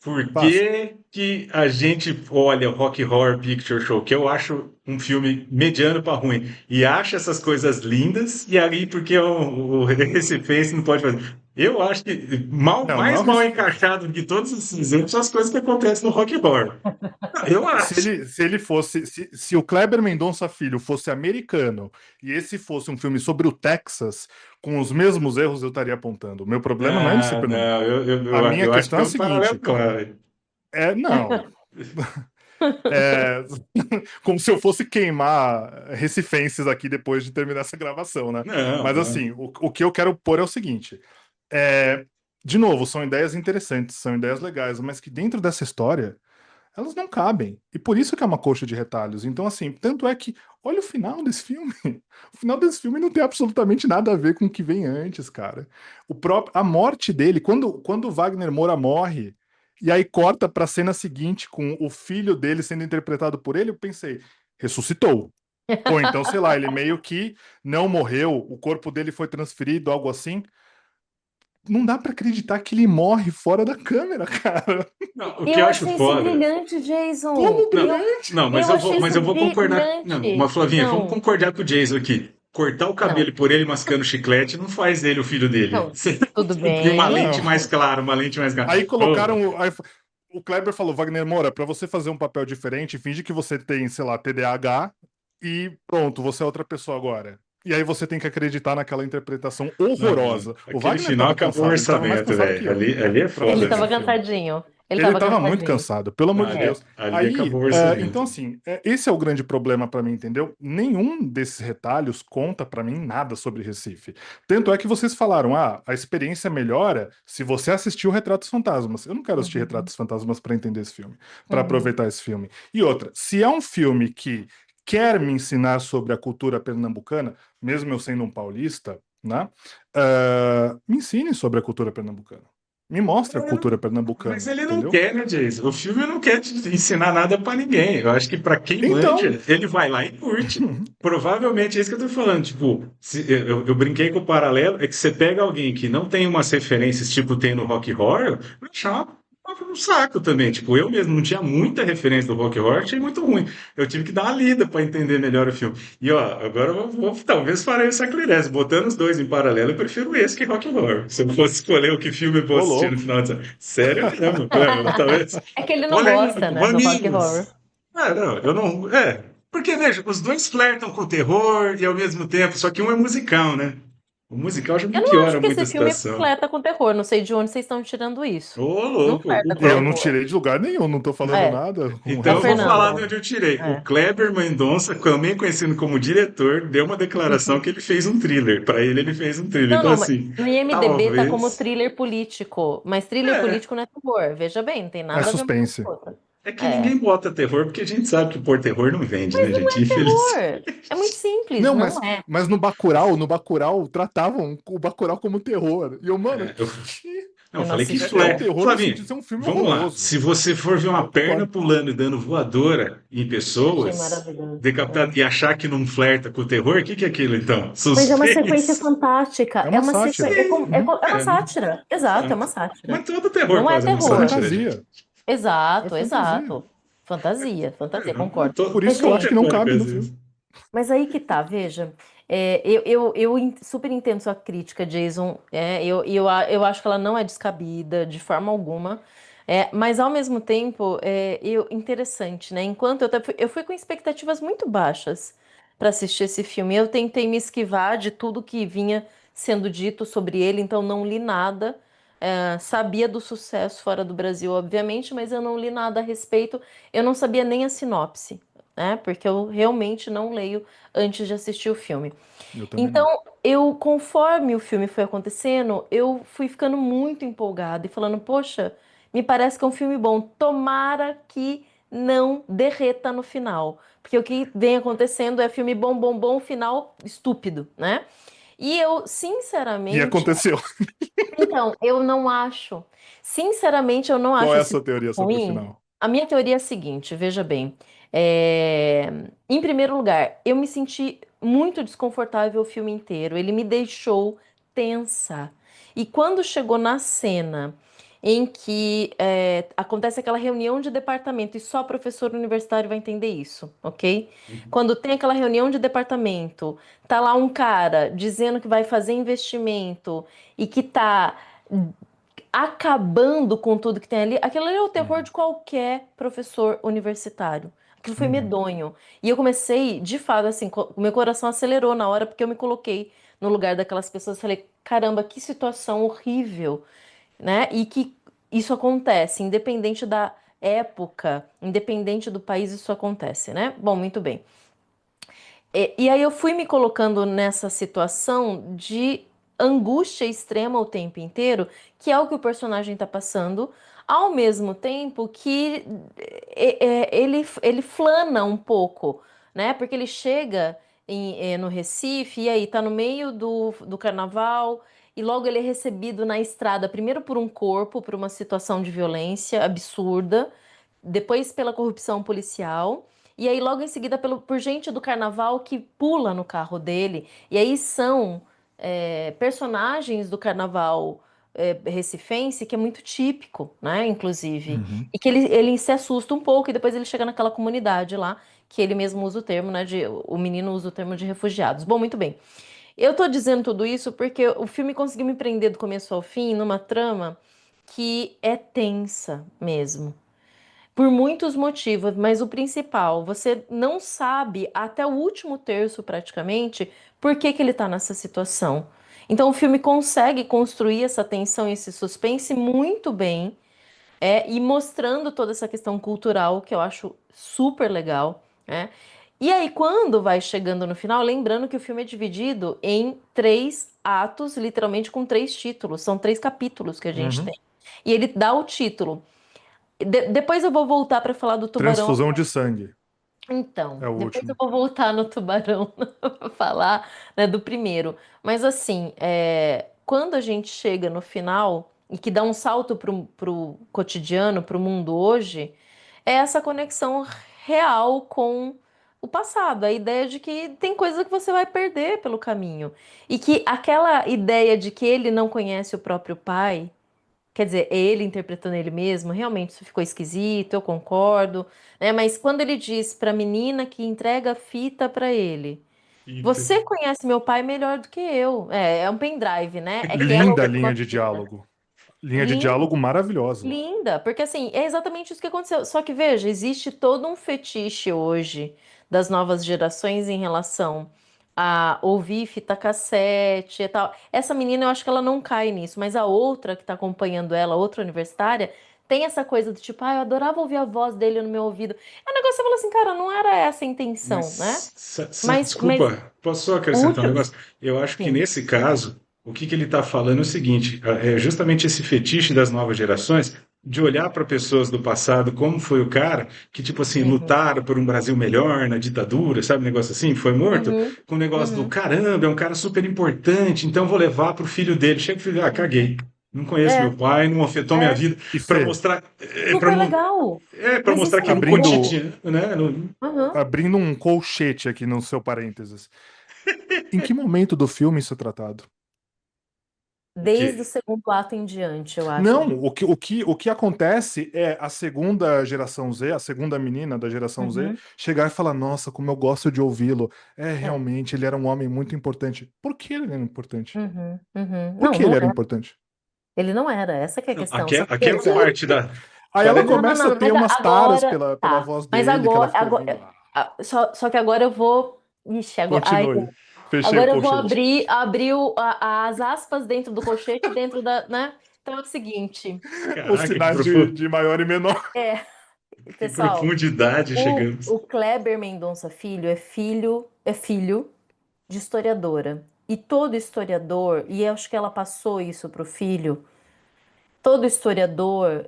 Por Passa. que que a gente olha o Rock Horror Picture Show, que eu acho um filme mediano para ruim, e acha essas coisas lindas, e aí porque o Recifense não pode fazer? Eu acho que Não, não é mais o mal Recife. encaixado de todos esses exemplos são as coisas que acontecem no Rock Horror. Eu Se acho. ele, se ele fosse, se o Kleber Mendonça Filho fosse americano e esse fosse um filme sobre o Texas, com os mesmos erros eu estaria apontando. O meu problema não é ele ser Não, não, pernambucano. A minha eu acho questão que é é a um paralelo seguinte: claro. não, é como se eu fosse queimar recifenses aqui depois de terminar essa gravação, né? Não, Mas não. assim, o que eu quero pôr é o seguinte: é, de novo, são ideias interessantes, são ideias legais, mas que dentro dessa história elas não cabem. E por isso que é uma coxa de retalhos. Então, assim, tanto é que, olha o final desse filme. O final desse filme não tem absolutamente nada a ver com o que vem antes, cara. A morte dele, quando o Wagner Moura morre, e aí corta pra cena seguinte com o filho dele sendo interpretado por ele, eu pensei, ressuscitou. Ou então, sei lá, ele meio que não morreu, o corpo dele foi transferido, algo assim. Não dá pra acreditar que ele morre fora da câmera, cara. Não, o que Eu eu acho achei isso foda. brilhante, Jason. Como Não, brilhante! não, Eu achei mas isso eu vou concordar. Não, mas brilhante. Flavinha, vamos Não, concordar com o Jason aqui. Cortar o cabelo não, e pôr ele mascando chiclete não faz dele o filho dele. não. Você Tudo e uma bem. lente mais Não. clara, uma lente mais clara. Aí Ô, colocaram. Aí, o Kleber falou, Wagner Moura, pra você fazer um papel diferente, finge que você tem, sei lá, TDAH e pronto, você é outra pessoa agora. E aí você tem que acreditar naquela interpretação não, não. horrorosa. O Aquele Wagner final tava acabou o cansado, ele tava mais orçamento, cansado que velho. eu Ali é pra foda, Ele fazer esse tava cara. filme. cansadinho. Ele Ele tava tava muito cansadinho. cansado, pelo amor Não, de É. Deus. ali Aí, acabou o então orçamento. assim, esse é o grande problema pra mim, entendeu? Nenhum desses retalhos conta pra mim nada sobre Recife. Tanto é que vocês falaram, a experiência melhora se você assistiu Retratos Fantasmas. Eu não quero assistir Uhum, Retratos Fantasmas pra entender esse filme, pra uhum. aproveitar esse filme. E outra, se é um filme que quer me ensinar sobre a cultura pernambucana, mesmo eu sendo um paulista, né? Me ensine sobre a cultura pernambucana. Me mostre a cultura Mas pernambucana, ele não entendeu? quer, né, Jason? O filme não quer te ensinar nada pra ninguém. Eu acho que pra quem Então, manja, ele vai lá e curte. Provavelmente é isso que eu tô falando. Tipo, eu brinquei com o paralelo, é que você pega alguém que não tem umas referências, tipo tem no Rock Horror, vai achar um saco também. Tipo, eu mesmo não tinha muita referência do Rock Horror, achei muito ruim. Eu tive que dar uma lida pra entender melhor o filme. E ó, agora talvez farei o sacrilégio. Botando os dois em paralelo, eu prefiro esse que Rock Horror. Se eu fosse escolher o que filme eu vou ô assistir no louco. final de semana. Sério mesmo, talvez. É que ele não gosta, Polêmico, né, do rock horror. mamilos. Ah, não, eu não. É. Porque, veja, os dois flertam com o terror e ao mesmo tempo, só que um é musical, né? O musical já me Eu não acho piora que muito a esse filme situação. fleta com terror. Não sei de onde vocês estão tirando isso. Ô, Não louco, flerta com Eu não terror. tirei de lugar nenhum, não tô falando É, nada com é então o eu vou relação ao falar de Fernando. terror. onde eu tirei. O É. Kleber Mendonça, também conhecido como diretor, deu uma declaração que ele fez um thriller. Para ele fez um thriller. Não, Então, não, mas assim, no IMDb tá como talvez. thriller político. Mas thriller É, político não é terror. Veja bem, não tem É nada a ver uma coisa suspense. com outra. é que É. ninguém bota terror, porque a gente sabe que pôr terror não vende, Mas né, não gente? é Infeliz. terror. É muito simples, Não, não mas, é. mas no Bacurau tratavam o Bacurau como terror. E eu, mano, É, eu, não, Eu eu não falei que é o assisti. flare. terror no sentido Flavinho, de ser um filme vamos lá. horroroso. Se você for ver uma Eu perna concordo. pulando e dando voadora em Achei pessoas, maravilhoso. decapitado, É. e achar que não flerta com o terror, o que que é aquilo então? Mas é uma sequência Suspense? fantástica. É É uma uma sátira. sequência. Sim, Uhum. É uma é, sátira. Exato, é uma exato. sátira. Mas todo terror Não é quase é uma É terror. sátira, gente. fantasia. É Exato, fantasia. exato. Fantasia, fantasia, Não, concordo. Por Mas, isso que eu acho que gente, não terror cabe no faz filme. isso. mas aí que tá, veja. Super entendo sua crítica, Jason. Eu acho que ela não é descabida de forma alguma. Mas ao mesmo tempo, interessante, né? Enquanto eu fui com expectativas muito baixas para assistir esse filme. Eu tentei me esquivar de tudo que vinha sendo dito sobre ele, então não li nada. Sabia do sucesso fora do Brasil, obviamente, mas eu não li nada a respeito. Eu não sabia nem a sinopse, né? Porque eu realmente não leio antes de assistir o filme. Eu também não. Então, conforme o filme foi acontecendo, eu fui ficando muito empolgada e falando, poxa, me parece que é um filme bom. Tomara que não derreta no final. Porque o que vem acontecendo é filme bom, bom, bom, final estúpido, né? E eu, E sinceramente, aconteceu. então, eu não acho. Sinceramente, eu não Qual acho é a esse sua filme teoria sobre o ruim. final? A minha teoria é a seguinte, veja bem. Em primeiro lugar, eu me senti muito desconfortável o filme inteiro. Ele me deixou tensa. E quando chegou na cena em que acontece aquela reunião de departamento, e só professor universitário vai entender isso, ok? Quando tem aquela reunião de departamento, tá lá um cara dizendo que vai fazer investimento e que tá acabando com tudo que tem ali. Aquilo ali é o terror Uhum. de qualquer professor universitário. Aquilo foi Uhum. medonho. E eu comecei, de fato, assim, o meu coração acelerou na hora porque eu me coloquei no lugar daquelas pessoas. Falei, caramba, que situação horrível, né? E que isso acontece, independente da época, independente do país, isso acontece, né? Bom, muito bem. E aí eu fui me colocando nessa situação de angústia extrema o tempo inteiro, que é o que o personagem está passando, ao mesmo tempo que ele flana um pouco, né? Porque ele chega no Recife e aí tá no meio do carnaval e logo ele é recebido na estrada, primeiro por um corpo, por uma situação de violência absurda, depois pela corrupção policial. E aí, logo em seguida, por gente do carnaval que pula no carro dele. E aí são personagens do carnaval recifense, que é muito típico, né? Inclusive. Uhum. E que ele se assusta um pouco e depois ele chega naquela comunidade lá, que ele mesmo usa o termo, né? O menino usa o termo de refugiados. Bom, muito bem. Eu tô dizendo tudo isso porque o filme conseguiu me prender do começo ao fim numa trama que é tensa mesmo. Por muitos motivos, mas o principal, você não sabe até o último terço praticamente por que que ele tá nessa situação. Então o filme consegue construir essa tensão e esse suspense muito bem, e mostrando toda essa questão cultural que eu acho super legal, né? E aí quando vai chegando no final, lembrando que o filme é dividido em três atos, literalmente com três títulos, são três capítulos que a gente Uhum. tem. E ele dá o título. Depois eu vou voltar para falar do Tubarão. Transfusão de sangue Então, é o depois eu último. vou voltar no Tubarão para falar, né, do primeiro. Mas assim, quando a gente chega no final e que dá um salto pro cotidiano, pro mundo hoje, é essa conexão real com o passado, a ideia de que tem coisa que você vai perder pelo caminho. E que aquela ideia de que ele não conhece o próprio pai. Quer dizer, ele interpretando ele mesmo, realmente isso ficou esquisito, eu concordo, né? Mas quando ele diz para a menina que entrega a fita para ele, Eita. você conhece meu pai melhor do que eu. É um pendrive, né? É que ela Linda ouviu uma linha de fita. diálogo. Linha de Linda, diálogo maravilhosa. linda, porque assim, é exatamente isso que aconteceu. Só que veja, existe todo um fetiche hoje das novas gerações em relação a ouvir fita cassete e tal. Essa menina, eu acho que ela não cai nisso, mas a outra que tá acompanhando ela, outra universitária, tem essa coisa do tipo, ah, eu adorava ouvir a voz dele no meu ouvido. É um negócio que você fala assim, cara, não era essa a intenção, né? Mas, Mas desculpa, posso só o acrescentar um último. negócio? Eu acho que Sim. nesse caso, o que que ele está falando é o seguinte: é justamente esse fetiche das novas gerações de olhar para pessoas do passado, como foi o cara que, tipo assim, Uhum, lutaram por um Brasil melhor na ditadura, sabe? Um negócio assim, foi morto, uhum, com o negócio do uhum, caramba, é um cara super importante, então vou levar para o filho dele. Chega o filho, caguei. uhum. Não conheço meu É, pai, não afetou minha é vida, E para Fê, mostrar, super legal. para Mas mostrar isso é que no muito bom. abrindo, cotidiano, né? Uhum. abrindo um colchete aqui no seu parênteses. Em que momento do filme isso é tratado? O quê? Desde o segundo ato em diante, eu acho. Não, o que acontece é a segunda geração Z, a segunda menina da geração Z, Uhum. chegar e falar: Nossa, como eu gosto de ouvi-lo. É, É. realmente, ele era um homem muito importante. Por que ele era importante? Uhum. Uhum. Por Não, que não ele era era. importante? Ele não era. Essa que é a Não, questão. Só que aquela veja. parte da. Aí ela Falei, Não, não, começa a não. ter Mas umas taras agora. pela Tá. voz Mas dele, que ela agora. fica ouvindo. Ah, Só que agora eu vou. Ixi, agora. Ai, continue. Fechei o Agora eu vou colchete. abrir as aspas dentro do colchete, dentro da, né? Então é o seguinte, Os Caraca, sinais de maior e menor. é, que pessoal, profundidade chegamos. o Kleber Mendonça Filho de historiadora. E todo historiador, e eu acho que ela passou isso para o filho, todo historiador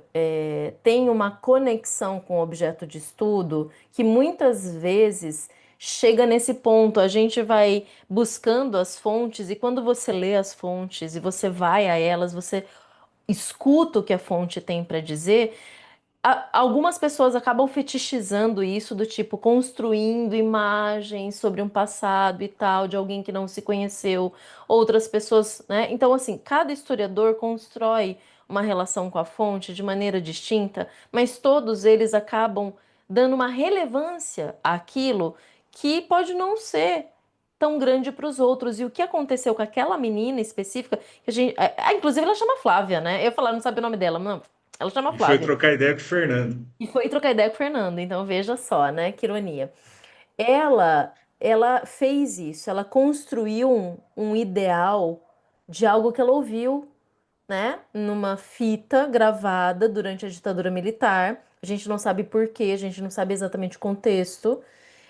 tem uma conexão com o objeto de estudo que muitas vezes chega nesse ponto. A gente vai buscando as fontes, e quando você lê as fontes e você vai a elas, você escuta o que a fonte tem para dizer. Algumas pessoas acabam fetichizando isso, do tipo, construindo imagens sobre um passado e tal, de alguém que não se conheceu, outras pessoas, né? Então, assim, cada historiador constrói uma relação com a fonte de maneira distinta, mas todos eles acabam dando uma relevância àquilo que pode não ser tão grande para os outros. E o que aconteceu com aquela menina específica, que a gente, inclusive ela chama Flávia, né? Eu ia falar, não sabe o nome dela, não, ela chama E foi Flávia. trocar ideia com o Fernando. E foi trocar ideia com o Fernando, então veja só, né? Que ironia. Ela fez isso, ela construiu um ideal de algo que ela ouviu, né? Numa fita gravada durante a ditadura militar. A gente não sabe por quê, a gente não sabe exatamente o contexto.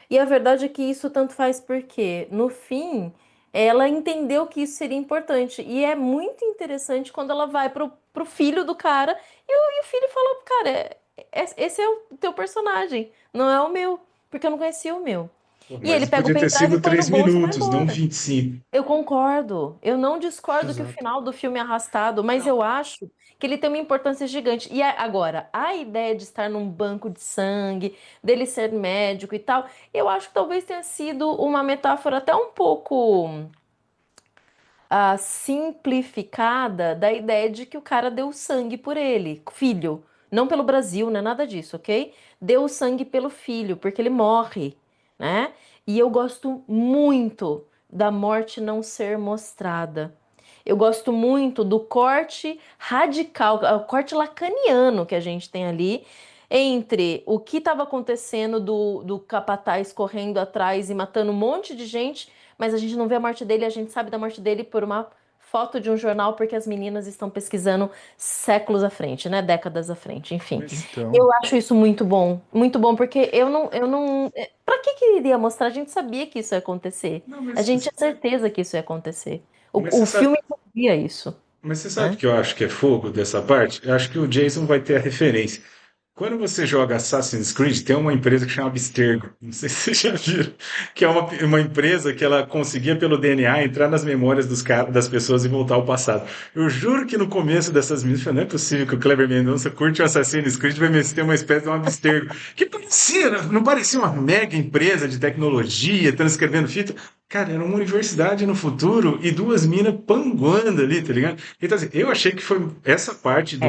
E a verdade é que isso tanto faz porque, no fim, ela entendeu que isso seria importante. E é muito interessante quando ela vai pro filho do cara e o filho fala, cara, esse é o teu personagem, não é o meu, porque eu não conhecia o meu. Pô, E mas ele pega o podia ter pendrive, sido põe no três bolso e vai minutos, não embora. 25. Eu concordo. Eu não discordo que o Exato. final do filme é arrastado, mas eu acho que ele tem uma importância gigante. E agora, a ideia de estar num banco de sangue, dele ser médico e tal, eu acho que talvez tenha sido uma metáfora até um pouco simplificada da ideia de que o cara deu sangue por ele, filho. Não pelo Brasil, não é nada disso, ok? Deu sangue pelo filho, porque ele morre, né? E eu gosto muito da morte não ser mostrada. Eu gosto muito do corte radical, o corte lacaniano que a gente tem ali entre o que estava acontecendo do capataz correndo atrás e matando um monte de gente, mas a gente não vê a morte dele, a gente sabe da morte dele por uma foto de um jornal, porque as meninas estão pesquisando séculos à frente, né? Décadas à frente, enfim. Mas, Então, Eu acho isso muito bom, porque eu não. Pra que iria mostrar? A gente sabia que isso ia acontecer. não, A gente tinha certeza que isso ia acontecer. mas O você sabe, filme sabia isso, mas você sabe né? que eu acho que é fogo dessa parte? Eu acho que o Jason vai ter a referência. Quando você joga Assassin's Creed, tem uma empresa que chama Abstergo. Não sei se vocês já viram. Que é uma empresa que ela conseguia, pelo DNA, entrar nas memórias das pessoas e voltar ao passado. Eu juro que no começo dessas mídias, não é possível que o Kleber Mendonça curte o Assassin's Creed e vai meter uma espécie de um Abstergo. Que parecia, não parecia uma mega empresa de tecnologia, transcrevendo fita. Cara, era uma universidade no futuro e duas minas panguando ali, tá ligado? Então, assim, eu achei que foi essa parte É,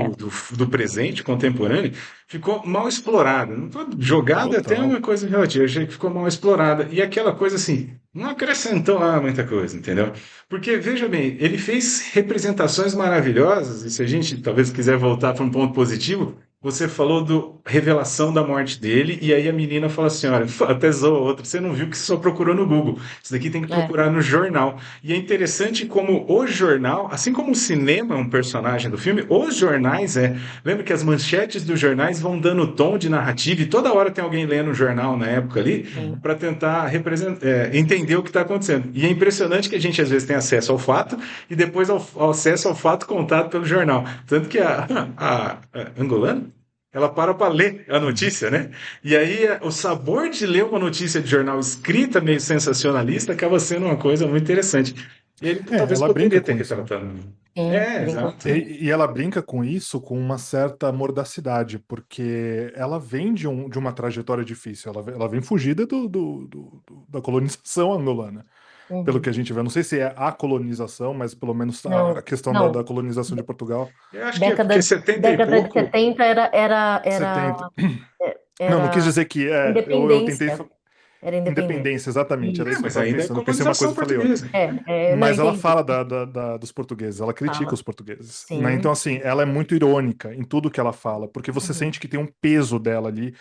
do presente contemporâneo ficou mal explorada. Não tô, jogada até é total. uma coisa relativa, eu achei que ficou mal explorada. E aquela coisa assim, não acrescentou lá muita coisa, entendeu? Porque, veja bem, ele fez representações maravilhosas, e se a gente talvez quiser voltar para um ponto positivo, você falou do revelação da morte dele, e aí a menina fala assim: olha, até zoa outra, você não viu que você só procurou no Google. Isso daqui tem que é, procurar no jornal. E é interessante como o jornal, assim como o cinema é um personagem do filme, os jornais é. Lembra que as manchetes dos jornais vão dando tom de narrativa e toda hora tem alguém lendo o jornal na época ali sim. para tentar entender o que está acontecendo. E é impressionante que a gente às vezes tem acesso ao fato e depois ao acesso ao fato contado pelo jornal. Tanto que a angolana, ela para ler a Uhum. notícia, né? E aí o sabor de ler uma notícia de jornal escrita meio sensacionalista acaba sendo uma coisa muito interessante. E ele talvez Ela brinca poderia ter com isso, né? retratado. Sim, É, brinca exato. sim. E ela brinca com isso com uma certa mordacidade, porque ela vem de uma trajetória difícil. Ela vem fugida da colonização angolana, pelo que Uhum. a gente vê. Não sei se é a colonização, mas pelo menos a Não, questão da não. colonização de Portugal. Eu acho que é porque Década, 70 e década de pouco. 70 era, era, 70. era, Não, não quis era dizer que eu tentei. independência. Era independente. Independência, exatamente, era Isso. isso que eu Mas estava ainda é pensando. Eu pensei uma coisa colonização e falei outra. portuguesa. Não, Mas ela entendi. fala dos portugueses, ela critica Fala. os portugueses, né? Sim. Então, assim, ela é muito irônica em tudo que ela fala, porque você Uhum. sente que tem um peso dela ali,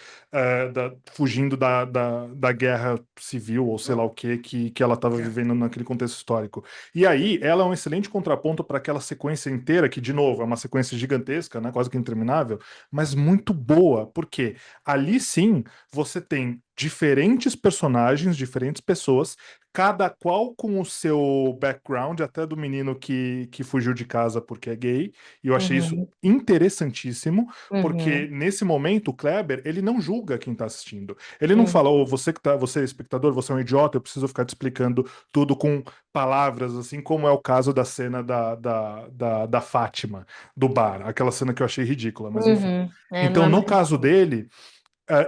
fugindo da guerra civil, ou sei lá o que ela estava vivendo naquele contexto histórico. E aí, ela é um excelente contraponto para aquela sequência inteira, que, de novo, é uma sequência gigantesca, né? Quase que interminável, mas muito boa, porque ali sim você tem diferentes personagens, diferentes pessoas, cada qual com o seu background, até do menino que fugiu de casa porque é gay, e eu achei isso Uhum. interessantíssimo, porque Uhum. nesse momento o Kleber, ele não julga quem tá assistindo. Ele não Uhum. fala, ô, você é espectador, você é um idiota, eu preciso ficar te explicando tudo com palavras, assim como é o caso da cena da Fátima, do bar, aquela cena que eu achei ridícula, mas enfim. Uhum. Não Então, é no muito caso bom. dele,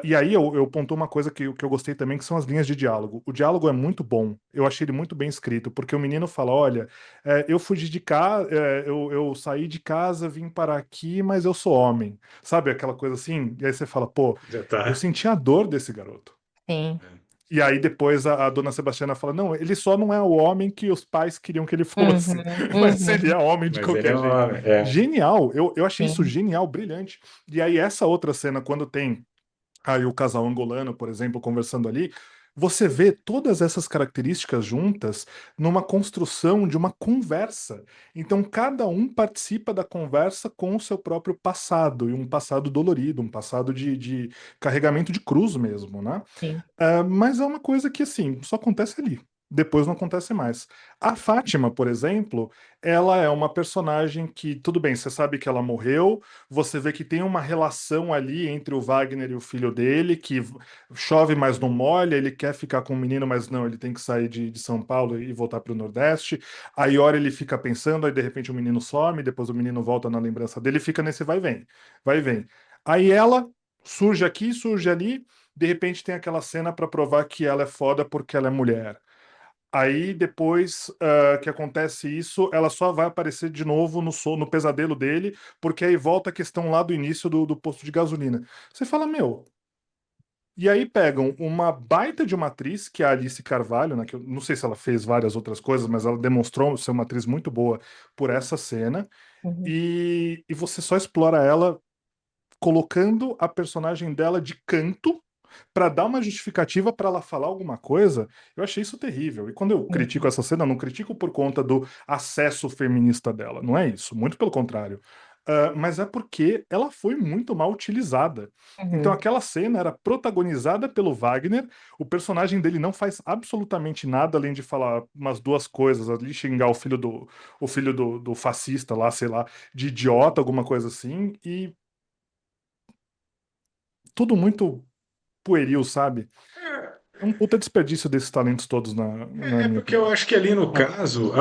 e aí eu pontuo uma coisa que eu gostei também, que são as linhas de diálogo. O diálogo é muito bom. Eu achei ele muito bem escrito, porque o menino fala: olha, eu fugi de casa, eu saí de casa, vim para aqui, mas eu sou homem. Sabe aquela coisa assim? E aí você fala, pô, Já eu tá. senti a dor desse garoto. Sim. E aí depois a dona Sebastiana fala: não, ele só não é o homem que os pais queriam que ele fosse, Uhum. mas ele é Uhum. homem de Mas ele é qualquer um jeito. homem. É. Genial, eu achei isso Sim. genial, brilhante. E aí essa outra cena, quando tem aí o casal angolano, por exemplo, conversando ali, você vê todas essas características juntas numa construção de uma conversa. Então, cada um participa da conversa com o seu próprio passado, e um passado dolorido, um passado de carregamento de cruz mesmo, né? Sim. Mas é uma coisa que, assim, só acontece ali. Depois não acontece mais. A Fátima, por exemplo, ela é uma personagem que, tudo bem, você sabe que ela morreu, você vê que tem uma relação ali entre o Wagner e o filho dele, que chove, mas não molha, ele quer ficar com o menino, mas não, ele tem que sair de São Paulo e voltar para o Nordeste. Aí, hora ele fica pensando, aí de repente o menino some, depois o menino volta na lembrança dele, e fica nesse vai e vem, vai e vem. Aí ela surge aqui, surge ali, de repente tem aquela cena para provar que ela é foda porque ela é mulher. Aí depois que acontece isso, ela só vai aparecer de novo no pesadelo dele, porque aí volta a questão lá do início do posto de gasolina. Você fala, meu. E aí pegam uma baita de uma atriz, que é a Alice Carvalho, né, que eu não sei se ela fez várias outras coisas, mas ela demonstrou ser uma atriz muito boa por essa cena, Uhum. e você só explora ela colocando a personagem dela de canto para dar uma justificativa para ela falar alguma coisa. Eu achei isso terrível. E quando eu critico Uhum. essa cena, eu não critico por conta do acesso feminista dela. Não é isso, muito pelo contrário. Mas é porque ela foi muito mal utilizada. Então Uhum. aquela cena era protagonizada pelo Wagner, o personagem dele não faz absolutamente nada além de falar umas duas coisas, ali xingar o filho do fascista lá, sei lá, de idiota, alguma coisa assim, e tudo muito pueril, sabe? É um puta desperdício desses talentos todos, na É minha porque eu opinião. acho que ali no caso,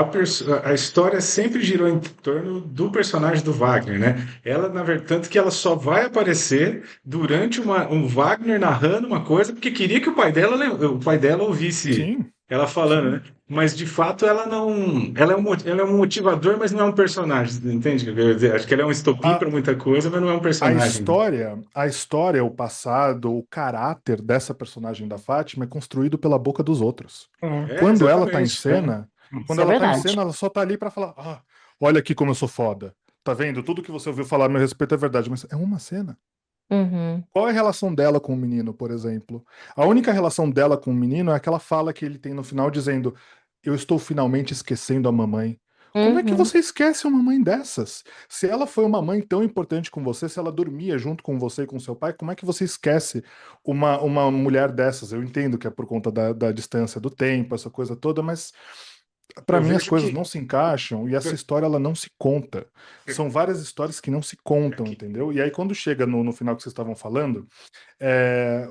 a história sempre girou em torno do personagem do Wagner, né? Ela, na verdade, tanto que ela só vai aparecer durante um Wagner narrando uma coisa, porque queria que o pai dela ouvisse Sim, ela falando, né? sim. Mas de fato ela não. Ela é um motivador, mas não é um personagem, entende? O que eu quero dizer? Acho que ela é um estopim A, para muita coisa, mas não é um a personagem. história, a história, o passado, o caráter dessa personagem da Fátima é construído pela boca dos outros. É, É, Quando ela tá em exatamente. É. cena, quando isso é ela tá em verdade. cena, ela só tá ali pra falar: olha aqui como eu sou foda. Tá vendo? Tudo que você ouviu falar a meu respeito é verdade, mas é uma cena. Uhum. Qual é a relação dela com o menino, por exemplo? A única relação dela com o menino é aquela fala que ele tem no final dizendo: eu estou finalmente esquecendo a mamãe. Como é que Uhum. você esquece uma mãe dessas? Se ela foi uma mãe tão importante com você, se ela dormia junto com você e com seu pai, como é que você esquece uma mulher dessas? Eu entendo que é por conta da distância do tempo, essa coisa toda, mas para Eu mim as vejo coisas que. não se encaixam e essa história ela não se conta. São várias histórias que não se contam, Aqui. entendeu? E aí quando chega no final que vocês estavam falando,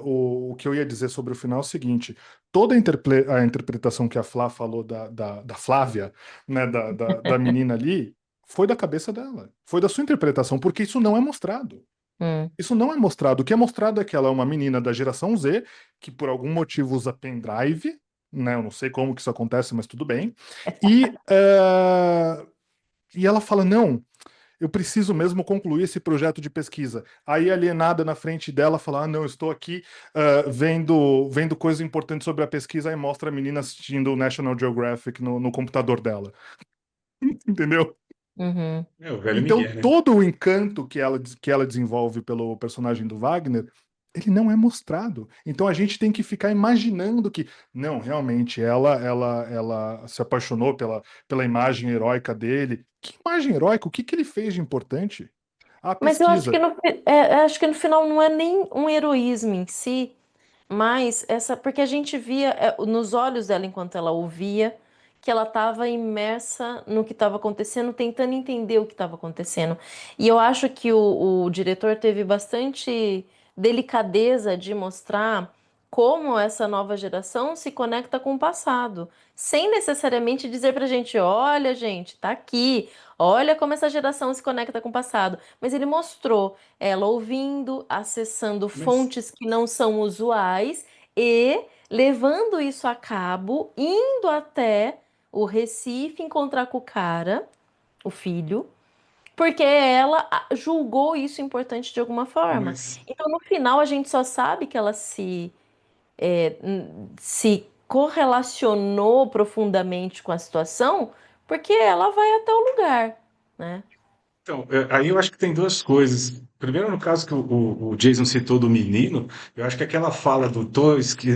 o que eu ia dizer sobre o final é o seguinte: toda a interpretação que a Flá falou da Flávia, né, da menina ali, foi da cabeça dela, foi da sua interpretação, porque isso não é mostrado. Hum. Isso não é mostrado. O que é mostrado é que ela é uma menina da geração Z, que por algum motivo usa pendrive, né? Eu não sei como que isso acontece, mas tudo bem. E, e ela fala: não. Eu preciso mesmo concluir esse projeto de pesquisa. Aí, alienada na frente dela, fala: ah, não, estou aqui vendo coisa importante sobre a pesquisa, e mostra a menina assistindo o National Geographic no computador dela. Entendeu? Uhum. É o velho Então, Miguel, né? todo o encanto que ela desenvolve pelo personagem do Wagner, ele não é mostrado. Então, a gente tem que ficar imaginando que, não, realmente, ela se apaixonou pela imagem heróica dele. Que imagem heróica? O que que ele fez de importante? A Mas eu acho que pesquisa. acho que no final não é nem um heroísmo em si, mas essa, porque a gente via nos olhos dela enquanto ela ouvia que ela estava imersa no que estava acontecendo, tentando entender o que estava acontecendo. E eu acho que o diretor teve bastante delicadeza de mostrar como essa nova geração se conecta com o passado, sem necessariamente dizer pra gente, olha, gente, tá aqui, olha como essa geração se conecta com o passado. Mas ele mostrou ela ouvindo, acessando Mas, fontes que não são usuais e levando isso a cabo, indo até o Recife encontrar com o cara, o filho, porque ela julgou isso importante de alguma forma. mas Então, no final, a gente só sabe que ela se correlacionou profundamente com a situação porque ela vai até o lugar, né? Então, aí eu acho que tem duas coisas. Primeiro, no caso que o Jason citou do menino, eu acho que aquela fala do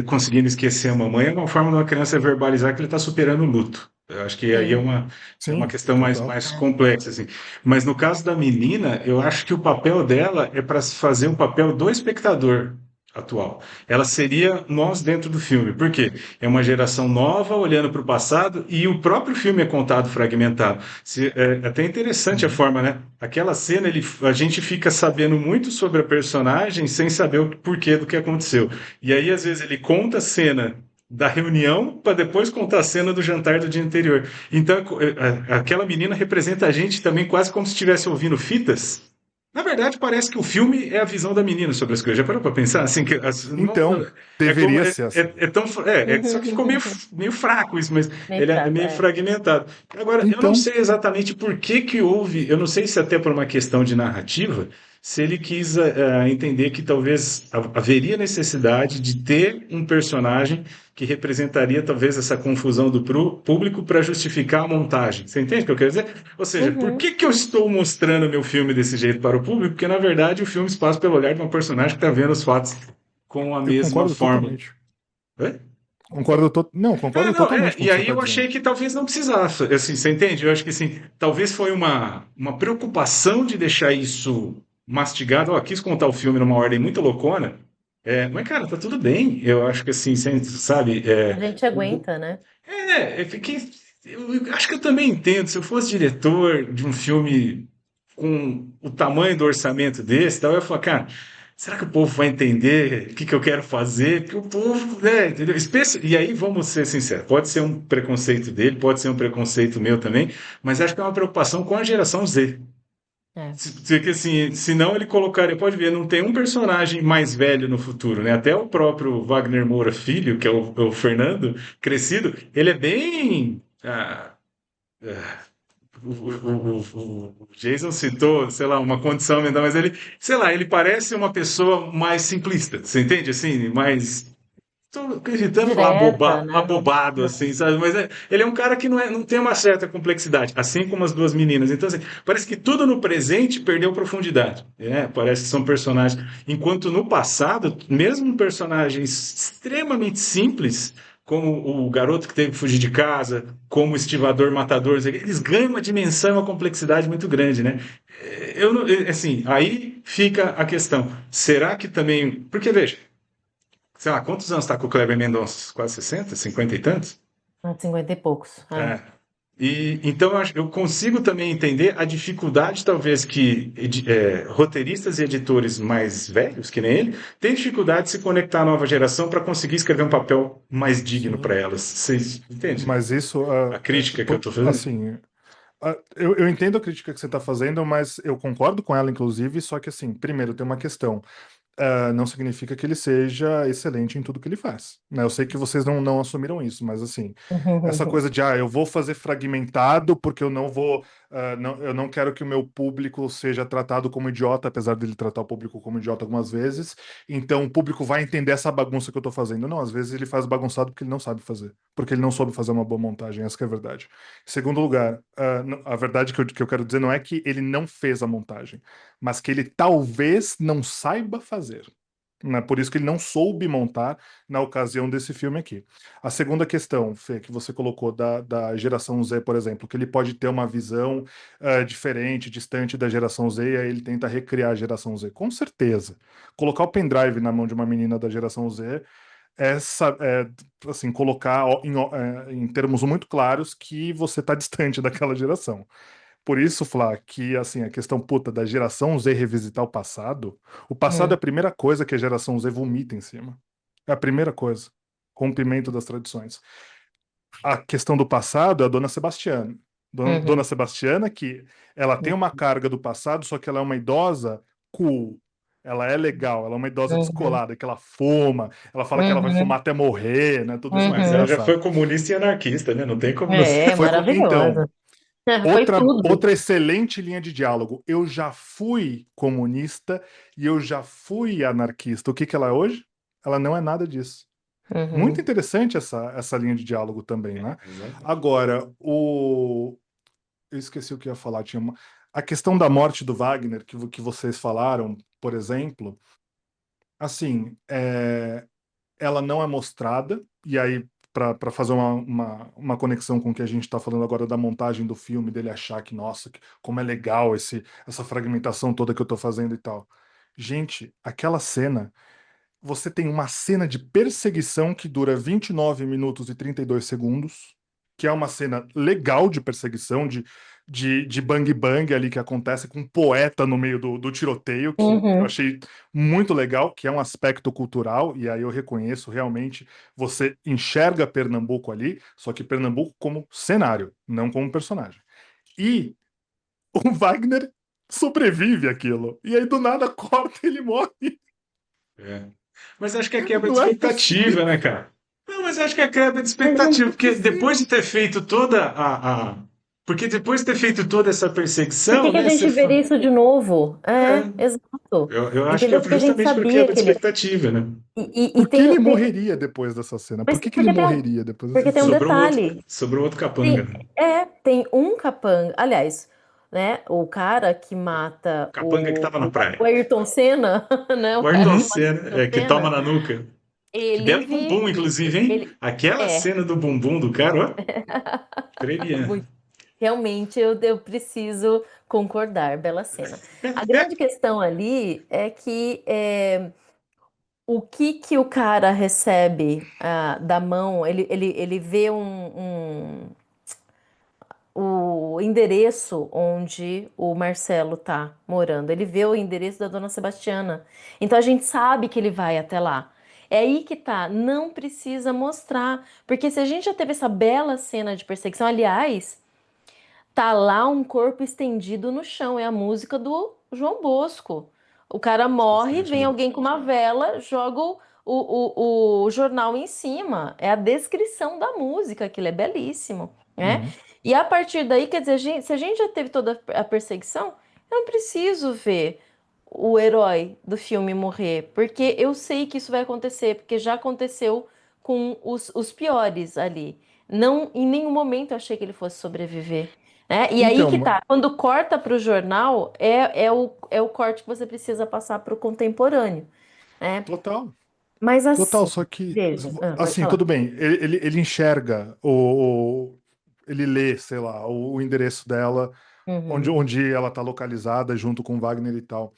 conseguindo esquecer a mamãe é uma forma de uma criança verbalizar que ele está superando o luto. Eu acho que aí Sim. é uma Sim, questão mais, total. mais complexa, assim. Mas no caso da menina, eu acho que o papel dela é para fazer o papel do espectador atual. Ela seria nós dentro do filme. Por quê? É uma geração nova olhando para o passado e o próprio filme é contado fragmentado. É até interessante a Uhum. forma, né? Aquela cena, a gente fica sabendo muito sobre a personagem sem saber o porquê do que aconteceu. E aí, às vezes, ele conta a cena da reunião para depois contar a cena do jantar do dia anterior. Então, aquela menina representa a gente também quase como se estivesse ouvindo fitas. Na verdade, parece que o filme é a visão da menina sobre as coisas. Já parou para pensar? Assim, Então, é como deveria ser assim. só que ficou meio fraco isso, mas Meio ele é fraco, meio é. fragmentado. Agora, eu não Então, sei exatamente por que que houve, eu não sei se até por uma questão de narrativa, se ele quis entender que talvez haveria necessidade de ter um personagem que representaria talvez essa confusão do público para justificar a montagem. Você entende o que eu quero dizer? Ou seja, por Uhum. que que eu estou mostrando meu filme desse jeito para o público? Porque, na verdade, o filme se passa pelo olhar de uma personagem que está vendo os fatos com a eu mesma concordo forma. totalmente. Hã? Não, concordo Não, totalmente com o e que você aí está eu achei dizendo. que talvez não precisasse, assim, você entende? Eu acho que assim, talvez foi uma preocupação de deixar isso mastigado. Ó, quis contar o filme numa ordem muito loucona, mas cara, tá tudo bem. Eu acho que assim, sabe, A gente o, aguenta, né? eu fiquei. Eu acho que eu também entendo. Se eu fosse diretor de um filme com o tamanho do orçamento desse, tal, eu ia falar, cara, será que o povo vai entender o que que eu quero fazer? Porque o povo, né, entendeu? E aí, vamos ser sinceros, pode ser um preconceito dele, pode ser um preconceito meu também, mas acho que é uma preocupação com a geração Z. É. Que assim, senão ele colocaria, pode ver, não tem um personagem mais velho no futuro, né? Até o próprio Wagner Moura Filho, que é o Fernando, crescido, ele é bem. O Jason citou, sei lá, uma condição mental, mas ele, sei lá, ele parece uma pessoa mais simplista, você entende? Assim, mais. Estou acreditando falar Direta, né? Não, abobado, assim, sabe? Mas ele é um cara que não tem uma certa complexidade, assim como as duas meninas. Então, assim, parece que tudo no presente perdeu profundidade. Né? Parece que são personagens. Enquanto no passado, mesmo personagens extremamente simples, como o garoto que teve que fugir de casa, como o estivador matador, eles ganham uma dimensão e uma complexidade muito grande, né? Eu não, assim, aí fica a questão. Será que também. Porque, veja sei lá, quantos anos está com o Kleber Mendonça? Quase 60, 50 e tantos? 50 e poucos. É. É. E então eu consigo também entender a dificuldade, talvez, que roteiristas e editores mais velhos, que nem ele, têm dificuldade de se conectar à nova geração para conseguir escrever um papel mais digno para Sim. elas. Vocês entendem Mas isso, a crítica que eu estou fazendo? assim, eu entendo a crítica que você está fazendo, mas eu concordo com ela, inclusive, só que, assim, primeiro tem uma questão. Não significa que ele seja excelente em tudo que ele faz, né? Eu sei que vocês não assumiram isso, mas, assim, essa coisa de, eu vou fazer fragmentado porque eu não vou Eu não quero que o meu público seja tratado como idiota, apesar dele tratar o público como idiota algumas vezes. Então o público vai entender essa bagunça que eu tô fazendo. Não, às vezes ele faz bagunçado porque ele não sabe fazer. Porque ele não soube fazer uma boa montagem, essa que é a verdade. Em segundo lugar, a verdade que eu quero dizer não é que ele não fez a montagem, mas que ele talvez não saiba fazer. Né? Por isso que ele não soube montar na ocasião desse filme aqui. A segunda questão, Fê, que você colocou da geração Z, por exemplo, que ele pode ter uma visão diferente, distante da geração Z, e aí ele tenta recriar a geração Z. Com certeza. Colocar o pendrive na mão de uma menina da geração Z assim, colocar em termos muito claros que você está distante daquela geração. Por isso, Flá, que assim, a questão puta da geração Z revisitar o passado é Hum, a primeira coisa que a geração Z vomita em cima. É a primeira coisa. Rompimento das tradições. A questão do passado é a Dona Sebastiana. Dona uhum, Sebastiana, que ela tem uma carga do passado, só que ela é uma idosa cool. Ela é legal, ela é uma idosa uhum, descolada, que ela fuma, ela fala que ela vai uhum, fumar até morrer, né? Tudo isso muito Mas ela já engraçado. foi comunista e anarquista, né? Não tem como não É, ser. Então, maravilhosa. Foi outra, tudo. outra excelente linha de diálogo. Eu já fui comunista e eu já fui anarquista. O que que ela é hoje? Ela não é nada disso. Muito Uhum, interessante essa linha de diálogo também, né? Exato. Agora, eu esqueci o que eu ia falar. A questão da morte do Wagner, que vocês falaram, por exemplo, assim, ela não é mostrada, e aí, para fazer uma conexão com o que a gente está falando agora da montagem do filme, dele achar que, nossa, como é legal essa fragmentação toda que eu tô fazendo e tal. Gente, aquela cena, você tem uma cena de perseguição que dura 29 minutos e 32 segundos, que é uma cena legal de perseguição, de bang bang ali que acontece com um poeta no meio do tiroteio, que eu uhum. achei muito legal, que é um aspecto cultural, e aí eu reconheço realmente, você enxerga Pernambuco ali, só que Pernambuco como cenário, não como personagem. E o Wagner sobrevive àquilo. E aí do nada corta e ele morre. É. Mas acho que é quebra de Não é possível. expectativa, né, cara? Não, mas acho que é quebra de Mas não expectativa, é porque depois possível. de ter feito toda Porque depois de ter feito toda essa Por que perseguição, que a né? gente veria isso de novo? É, É, exato. eu acho que Entendeu? é Porque a gente justamente por sabia quebra de que ele. expectativa, né? E Por que tem, ele tem. morreria depois dessa cena? Por Mas que que ele porque morreria depois dessa porque tem um cena? detalhe. Sobrou outro capanga, Tem, né? tem um capanga. Aliás, né? O cara que mata Capanga que tava na o praia. Ayrton Senna, né? O O cara Ayrton que mata Senna, o Ayrton que toma Senna, na nuca. Que ele belo bumbum, inclusive, hein? ele Aquela é cena do bumbum do cara, ó, trevinha. muito. Realmente eu preciso concordar, bela cena. A grande questão ali é que o que que o cara recebe da mão, ele vê o endereço onde o Marcelo tá morando. Ele vê o endereço da Dona Sebastiana. Então a gente sabe que ele vai até lá. É aí que tá, não precisa mostrar, porque se a gente já teve essa bela cena de perseguição, aliás, tá lá um corpo estendido no chão, é a música do João Bosco. O cara morre, Bastante vem mesmo. alguém com uma vela, joga o jornal em cima. É a descrição da música, aquilo é belíssimo, né? Uhum. E a partir daí, quer dizer, se a gente já teve toda a perseguição, eu não preciso ver o herói do filme morrer, porque eu sei que isso vai acontecer, porque já aconteceu com os piores ali. Não, em nenhum momento eu achei que ele fosse sobreviver. Né? E aí que Então, tá, quando corta para o jornal, é o corte que você precisa passar para o contemporâneo, né? total. Mas Total, assim, só que, veja, pode assim, falar. tudo bem. Ele enxerga ele lê, sei lá, o endereço dela, Uhum. onde ela tá localizada junto com o Wagner e tal.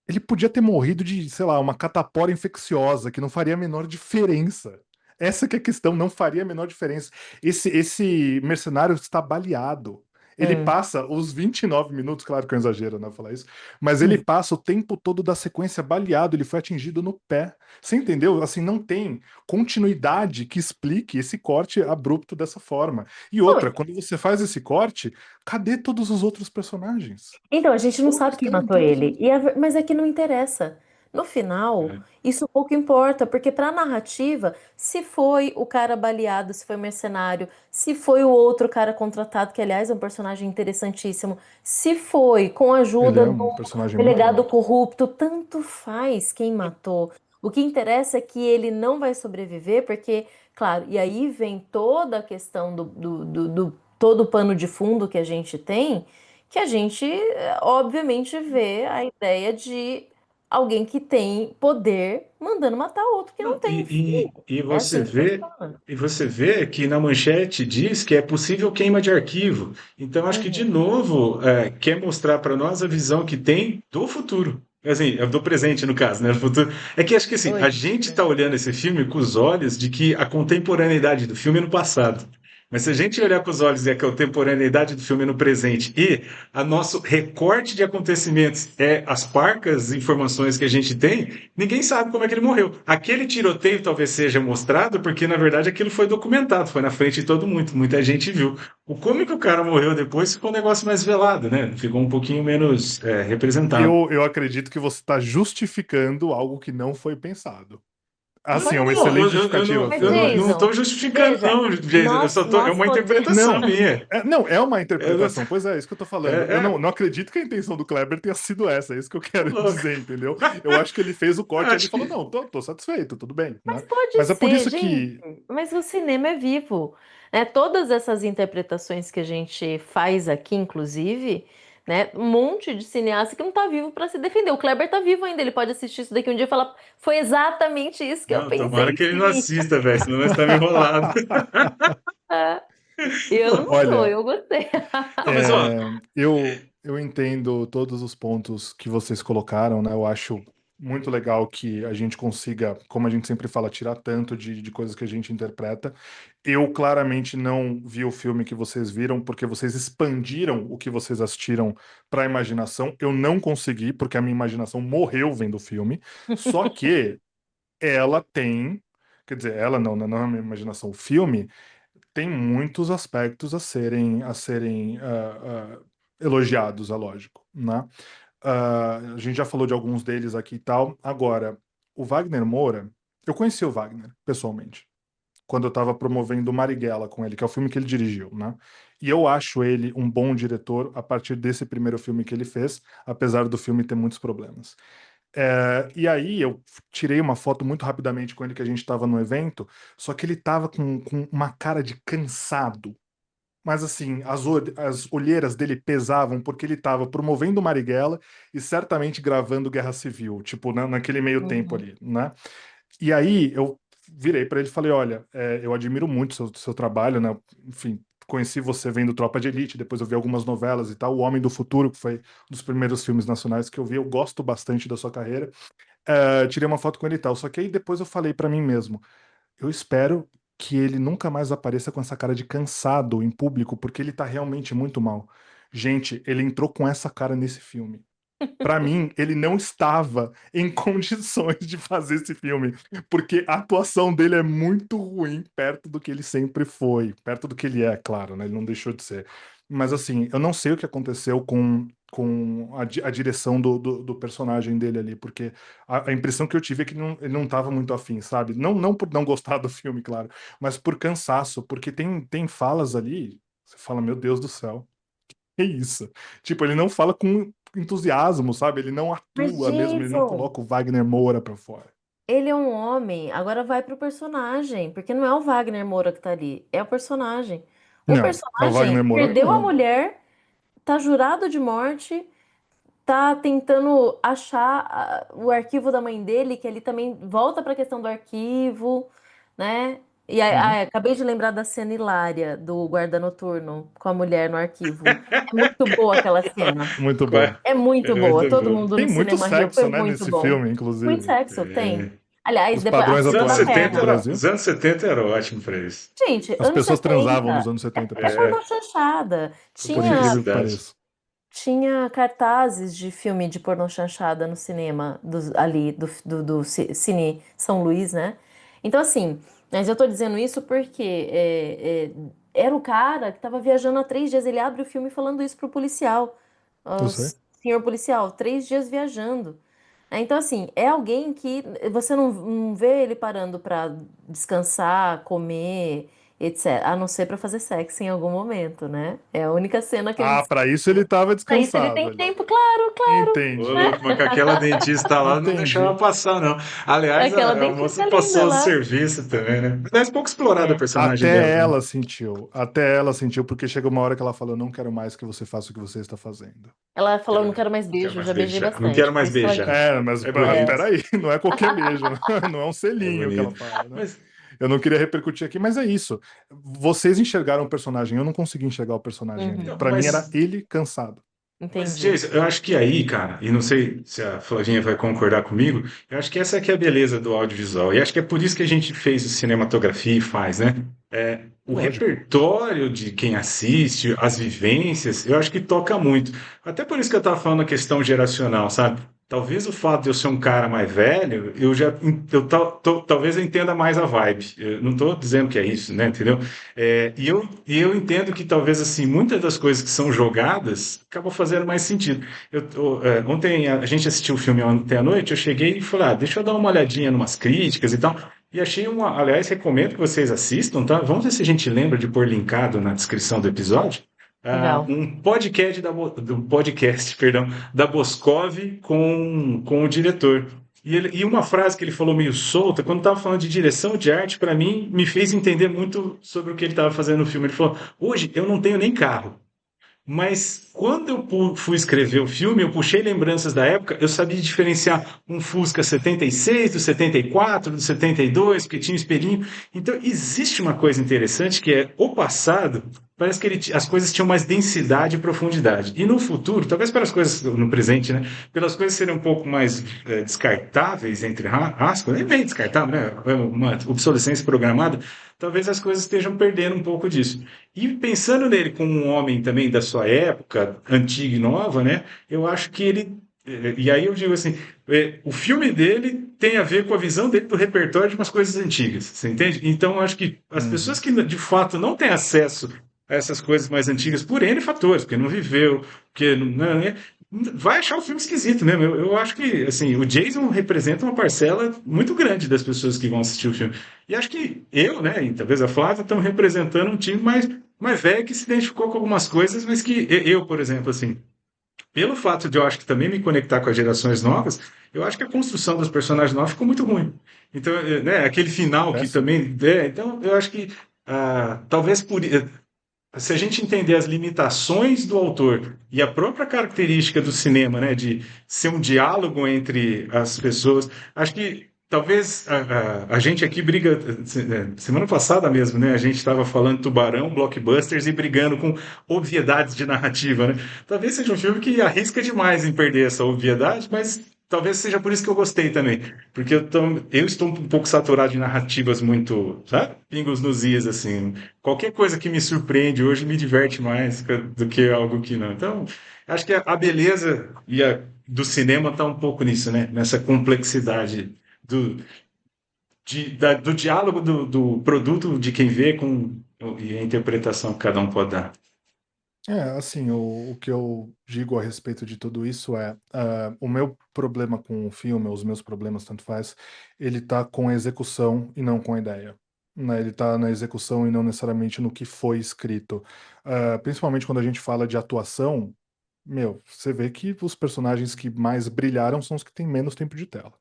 Ele podia ter morrido de, sei lá, uma catapora infecciosa, que não faria a menor diferença. Essa que é a questão, não faria a menor diferença. Esse mercenário está baleado. Ele Hum. passa os 29 minutos, claro que é um exagero, né, falar isso, mas ele Hum. passa o tempo todo da sequência baleado, ele foi atingido no pé. Você entendeu? Assim, não tem continuidade que explique esse corte abrupto dessa forma. E Bom, outra, quando você faz esse corte, cadê todos os outros personagens? então, a gente não Onde sabe quem estão matou todos os ele. outros? Mas é que não interessa. No final, É. isso pouco importa, porque para a narrativa, se foi o cara baleado, se foi mercenário, se foi o outro cara contratado, que aliás é um personagem interessantíssimo, se foi com a Ele é ajuda um do personagem muito delegado bom. corrupto, tanto faz quem matou. O que interessa é que ele não vai sobreviver, porque, claro, e aí vem toda a questão do todo o pano de fundo que a gente tem, que a gente, obviamente, vê a ideia de alguém que tem poder mandando matar outro que não Não, tem. Fim. e É você assim que vê, funciona. que na manchete diz que é possível queima de arquivo. Então, acho que, de Uhum. novo, quer mostrar para nós a visão que tem do futuro. Assim, do presente, no caso, né? Do futuro. É que acho que assim, a Oi. gente está olhando esse filme com os olhos de que a contemporaneidade do filme é no passado. Mas se a gente olhar com os olhos e a contemporaneidade do filme é no presente e a nosso recorte de acontecimentos é as parcas informações que a gente tem, ninguém sabe como é que ele morreu. Aquele tiroteio talvez seja mostrado porque, na verdade, aquilo foi documentado, foi na frente de todo mundo, muita gente viu. O como que o cara morreu depois ficou um negócio mais velado, né? Ficou um pouquinho menos representado. Eu acredito que você está justificando algo que não foi pensado. Não, Assim, é não, uma não, excelente eu justificativa, Mas, mas. não Jason, estou justificando, veja, não, Jason. nós, É nós uma podemos. interpretação Não, minha. não, é uma Eu não- interpretação, pois é isso que eu tô falando. Eu é, não acredito que a intenção do Kleber tenha sido essa, é isso que eu tô quero louco. dizer, entendeu? Eu acho que ele fez o corte ali e Acho falou: que. não, tô satisfeito, tudo bem, Mas né? pode Mas é por ser, isso gente. que. Mas o cinema é vivo, né? Todas essas interpretações que a gente faz aqui, inclusive, né? Um monte de cineasta que não tá vivo para se defender. O Kleber tá vivo ainda, ele pode assistir isso daqui um dia e falar, foi exatamente isso que eu Não, tomara pensei, que ele não sim. assista, velho, senão nós estamos enrolados. É, eu não tô, Olha, eu gostei. Não, mas ó, eu entendo todos os pontos que vocês colocaram, né? Eu acho muito legal que a gente consiga, como a gente sempre fala, tirar tanto de coisas que a gente interpreta. Eu claramente não vi o filme que vocês viram, porque vocês expandiram o que vocês assistiram para a imaginação. Eu não consegui, porque a minha imaginação morreu vendo o filme. Só que ela tem, quer dizer, ela não, não é a minha imaginação, o filme tem muitos aspectos a serem elogiados, é lógico, né? A gente já falou de alguns deles aqui e tal. Agora, o Wagner Moura, eu conheci o Wagner pessoalmente, quando eu estava promovendo Marighella com ele, que é o filme que ele dirigiu, né? E eu acho ele um bom diretor a partir desse primeiro filme que ele fez, apesar do filme ter muitos problemas. E aí eu tirei uma foto muito rapidamente com ele que a gente estava no evento, só que ele tava com uma cara de cansado. Mas assim, as olheiras dele pesavam porque ele estava promovendo Marighella e certamente gravando Guerra Civil, tipo, naquele meio tempo Uhum. ali, né? E aí eu virei para ele e falei: olha, eu admiro muito seu trabalho, né? Enfim, conheci você vendo Tropa de Elite, depois eu vi algumas novelas e tal. O Homem do Futuro, que foi um dos primeiros filmes nacionais que eu vi, eu gosto bastante da sua carreira. Tirei uma foto com ele e tal. Só que aí depois eu falei para mim mesmo: eu espero que ele nunca mais apareça com essa cara de cansado em público, porque ele tá realmente muito mal. Gente, ele entrou com essa cara nesse filme. Pra mim, ele não estava em condições de fazer esse filme, porque a atuação dele é muito ruim perto do que ele sempre foi, perto do que ele é, claro, né? Ele não deixou de ser. Mas assim, eu não sei o que aconteceu com a direção do personagem dele ali, porque a impressão que eu tive é que ele não estava muito afim, sabe? Não por não gostar do filme, claro, mas por cansaço, porque tem falas ali, você fala, meu Deus do céu. É isso. Tipo, ele não fala com entusiasmo, sabe? Ele não Mas, atua mesmo, ele não Jason, coloca o Wagner Moura pra fora. ele é um homem, agora vai pro personagem, porque não é o Wagner Moura que tá ali, é o personagem. O Não, é o personagem Wagner Moura perdeu a atuando. mulher, tá jurado de morte, tá tentando achar o arquivo da mãe dele, que ele também volta para a questão do arquivo, né? E Uhum. acabei de lembrar da cena hilária do guarda noturno com a mulher no arquivo. É muito boa aquela cena. Muito vai. boa. É muito É boa. muito Todo bom. mundo Tem no muito cinema riu, foi sexo, né, muito nesse bom. filme, Muito inclusive. sexo, tem. É. Aliás, Os depois a padrões Os anos cena atuais do 70 pega. era, Brasil. os anos 70 era ótimo pra isso. Gente, As anos pessoas transavam nos 70 anos 70, é pessoal. pornô chanchada. Por Tinha incrível que Publicidade. pareça. Tinha cartazes de filme de pornô chanchada no cinema, ali do Cine São Luís, né? Então, assim, mas eu tô dizendo isso porque era o cara que tava viajando há 3 dias. Ele abre o filme falando isso pro policial. Eu "Ó, sei. senhor policial, 3 dias viajando. Então, assim, é alguém que você não vê ele parando pra descansar, comer, etc. A não ser pra fazer sexo em algum momento, né? É a única cena que ele. Ah, para isso ele estava Pra isso ele descansado tem ali. tempo, claro, claro, Ô, Entendi. louco, mas com aquela dentista lá não deixava Entendi. passar, não. Aliás, aquela a moça dentista linda passou o lá. serviço também, né? Aliás, pouco explorada a É. personagem dela também. Até ela sentiu, porque chega uma hora que ela falou, não quero mais que você faça o que você está fazendo. Ela falou, não Quero- quero mais Não quero beijo, eu mais já beijei beijar. Não quero bastante. Foi mais isso que ela beijar. disse. É, mas É bonito. peraí, não é qualquer beijo, não é um É selinho que ela bonito. fala, né? Mas, Eu não queria repercutir aqui, mas é isso. Vocês enxergaram o personagem, eu não consegui enxergar o personagem ali. Uhum, então, Pra mim era ele cansado. mas, entendi. Jason, eu acho que aí, cara, e não sei se a Flavinha vai concordar comigo, eu acho que essa aqui é a beleza do audiovisual. E acho que é por isso que a gente fez o cinematografia e faz, né? O Lógico. repertório de quem assiste, as vivências, eu acho que toca muito. Até por isso que eu estava falando a questão geracional, sabe? Talvez o fato de eu ser um cara mais velho, talvez eu entenda mais a vibe. Eu não estou dizendo que é isso, né? Entendeu? E eu entendo que talvez assim muitas das coisas que são jogadas acabam fazendo mais sentido. Ontem a gente assistiu o filme ontem à noite, eu cheguei e falei, deixa eu dar uma olhadinha em umas críticas e tal. E achei uma, aliás, recomendo que vocês assistam, tá? Vamos ver se a gente lembra de pôr linkado na descrição do episódio. Legal. Um podcast do podcast, perdão, da Boscov com o diretor. E uma frase que ele falou meio solta, quando estava falando de direção de arte, para mim, me fez entender muito sobre o que ele estava fazendo no filme. Ele falou: hoje eu não tenho nem carro. Mas quando eu fui escrever o filme, eu puxei lembranças da época, eu sabia diferenciar um Fusca 76 do 74, do 72, porque tinha um espelhinho. Então, existe uma coisa interessante que é o passado, parece que as coisas tinham mais densidade e profundidade. E no futuro, talvez pelas coisas, no presente, né? Pelas coisas serem um pouco mais descartáveis, entre aspas, é bem descartável, né? É uma obsolescência programada, talvez as coisas estejam perdendo um pouco disso. E pensando nele como um homem também da sua época, antiga e nova, né? Eu acho que ele. E aí eu digo assim, o filme dele tem a ver com a visão dele do repertório de umas coisas antigas, você entende? Então eu acho que as pessoas Uhum. que de fato não têm acesso a essas coisas mais antigas por N fatores, porque não viveu, porque não, né, vai achar o filme esquisito mesmo. Eu acho que assim, o Jason representa uma parcela muito grande das pessoas que vão assistir o filme. E acho que eu, né, e talvez a Flávia, estão representando um time mais velho que se identificou com algumas coisas, mas que eu, por exemplo, assim, pelo fato de eu acho que também me conectar com as gerações novas, eu acho que a construção dos personagens novos ficou muito ruim. Então, né, aquele final que Péssimo. também. Então, eu acho que talvez se a gente entender as limitações do autor e a própria característica do cinema, né, de ser um diálogo entre as pessoas, acho que talvez a gente aqui briga. Semana passada mesmo, né, a gente estava falando Tubarão, blockbusters e brigando com obviedades de narrativa, né? Talvez seja um filme que arrisca demais em perder essa obviedade, mas talvez seja por isso que eu gostei também. Porque eu estou um pouco saturado de narrativas muito, sabe? Pingos nos is, assim. Qualquer coisa que me surpreende hoje me diverte mais do que algo que não. Então, acho que a beleza do cinema está um pouco nisso, né? Nessa complexidade do, do diálogo do produto de quem vê e a interpretação que cada um pode dar. Assim, o que eu digo a respeito de tudo isso é, o meu problema com o filme, os meus problemas, tanto faz, ele tá com a execução e não com a ideia. Né? Ele tá na execução e não necessariamente no que foi escrito. Principalmente quando a gente fala de atuação, meu, você vê que os personagens que mais brilharam são os que têm menos tempo de tela.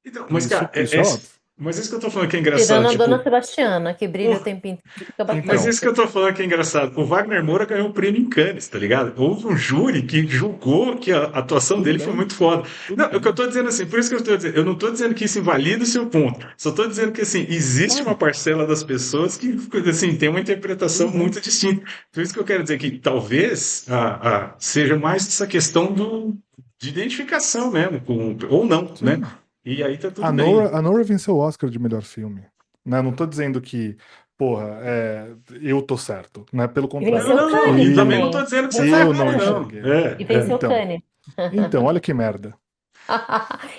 Então, mas, Isso, cara, isso é óbvio. mas isso que eu tô falando que é engraçado. Tirando a Dona Tipo, Sebastiana, que brilha o porra, tempo inteiro, fica mas bacana. Então, isso que eu tô falando que é engraçado. O Wagner Moura ganhou um prêmio em Cannes, tá ligado? Houve um júri que julgou que a atuação tudo dele foi bem, muito foda. tudo Não, é o que eu bem. tô dizendo assim, por isso que eu tô dizendo, eu não tô dizendo que isso invalida o seu ponto. Só tô dizendo que assim, existe uma Claro, parcela das pessoas que assim, tem uma interpretação tudo bem. muito distinta. Por isso que eu quero dizer que talvez seja mais essa questão de identificação mesmo, ou não, né? Sim. E aí tá tudo bem. A Nora venceu o Oscar de melhor filme. Né? Não tô dizendo que, porra, eu tô certo. Né? Pelo E Não, contrário. venceu não, não. E Cannes também Eu, não tô também. dizendo que você tá eu errado, não não. enxerguei. E venceu Então, Cannes. olha que merda.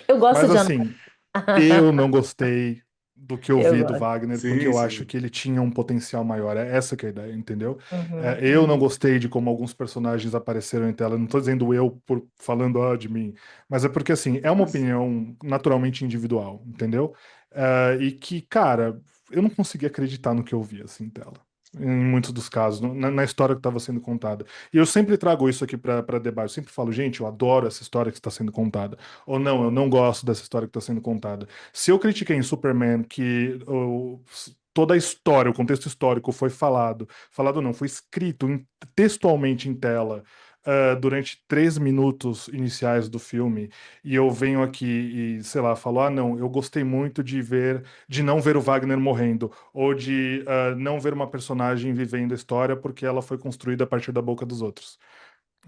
Eu gosto Mas de Ana. assim, eu não gostei do que eu Eu vi do gosto. Wagner, porque Sim, eu acho sim. que ele tinha um potencial maior. É essa que é a ideia, entendeu? Uhum, Eu não uhum. gostei de como alguns personagens apareceram em tela. Não tô dizendo eu por falando de mim, mas é porque assim, é uma opinião naturalmente individual, entendeu? E que, cara, eu não consegui acreditar no que eu vi assim em tela. Em muitos dos casos, na história que estava sendo contada. E eu sempre trago isso aqui para debate. Eu sempre falo, gente, eu adoro essa história que está sendo contada. Ou não, eu não gosto dessa história que está sendo contada. Se eu critiquei em Superman que toda a história, o contexto histórico foi falado não, foi escrito textualmente em tela, durante 3 minutos iniciais do filme, e eu venho aqui e, sei lá, falo, não, eu gostei muito de não ver o Wagner morrendo, ou de não ver uma personagem vivendo a história porque ela foi construída a partir da boca dos outros.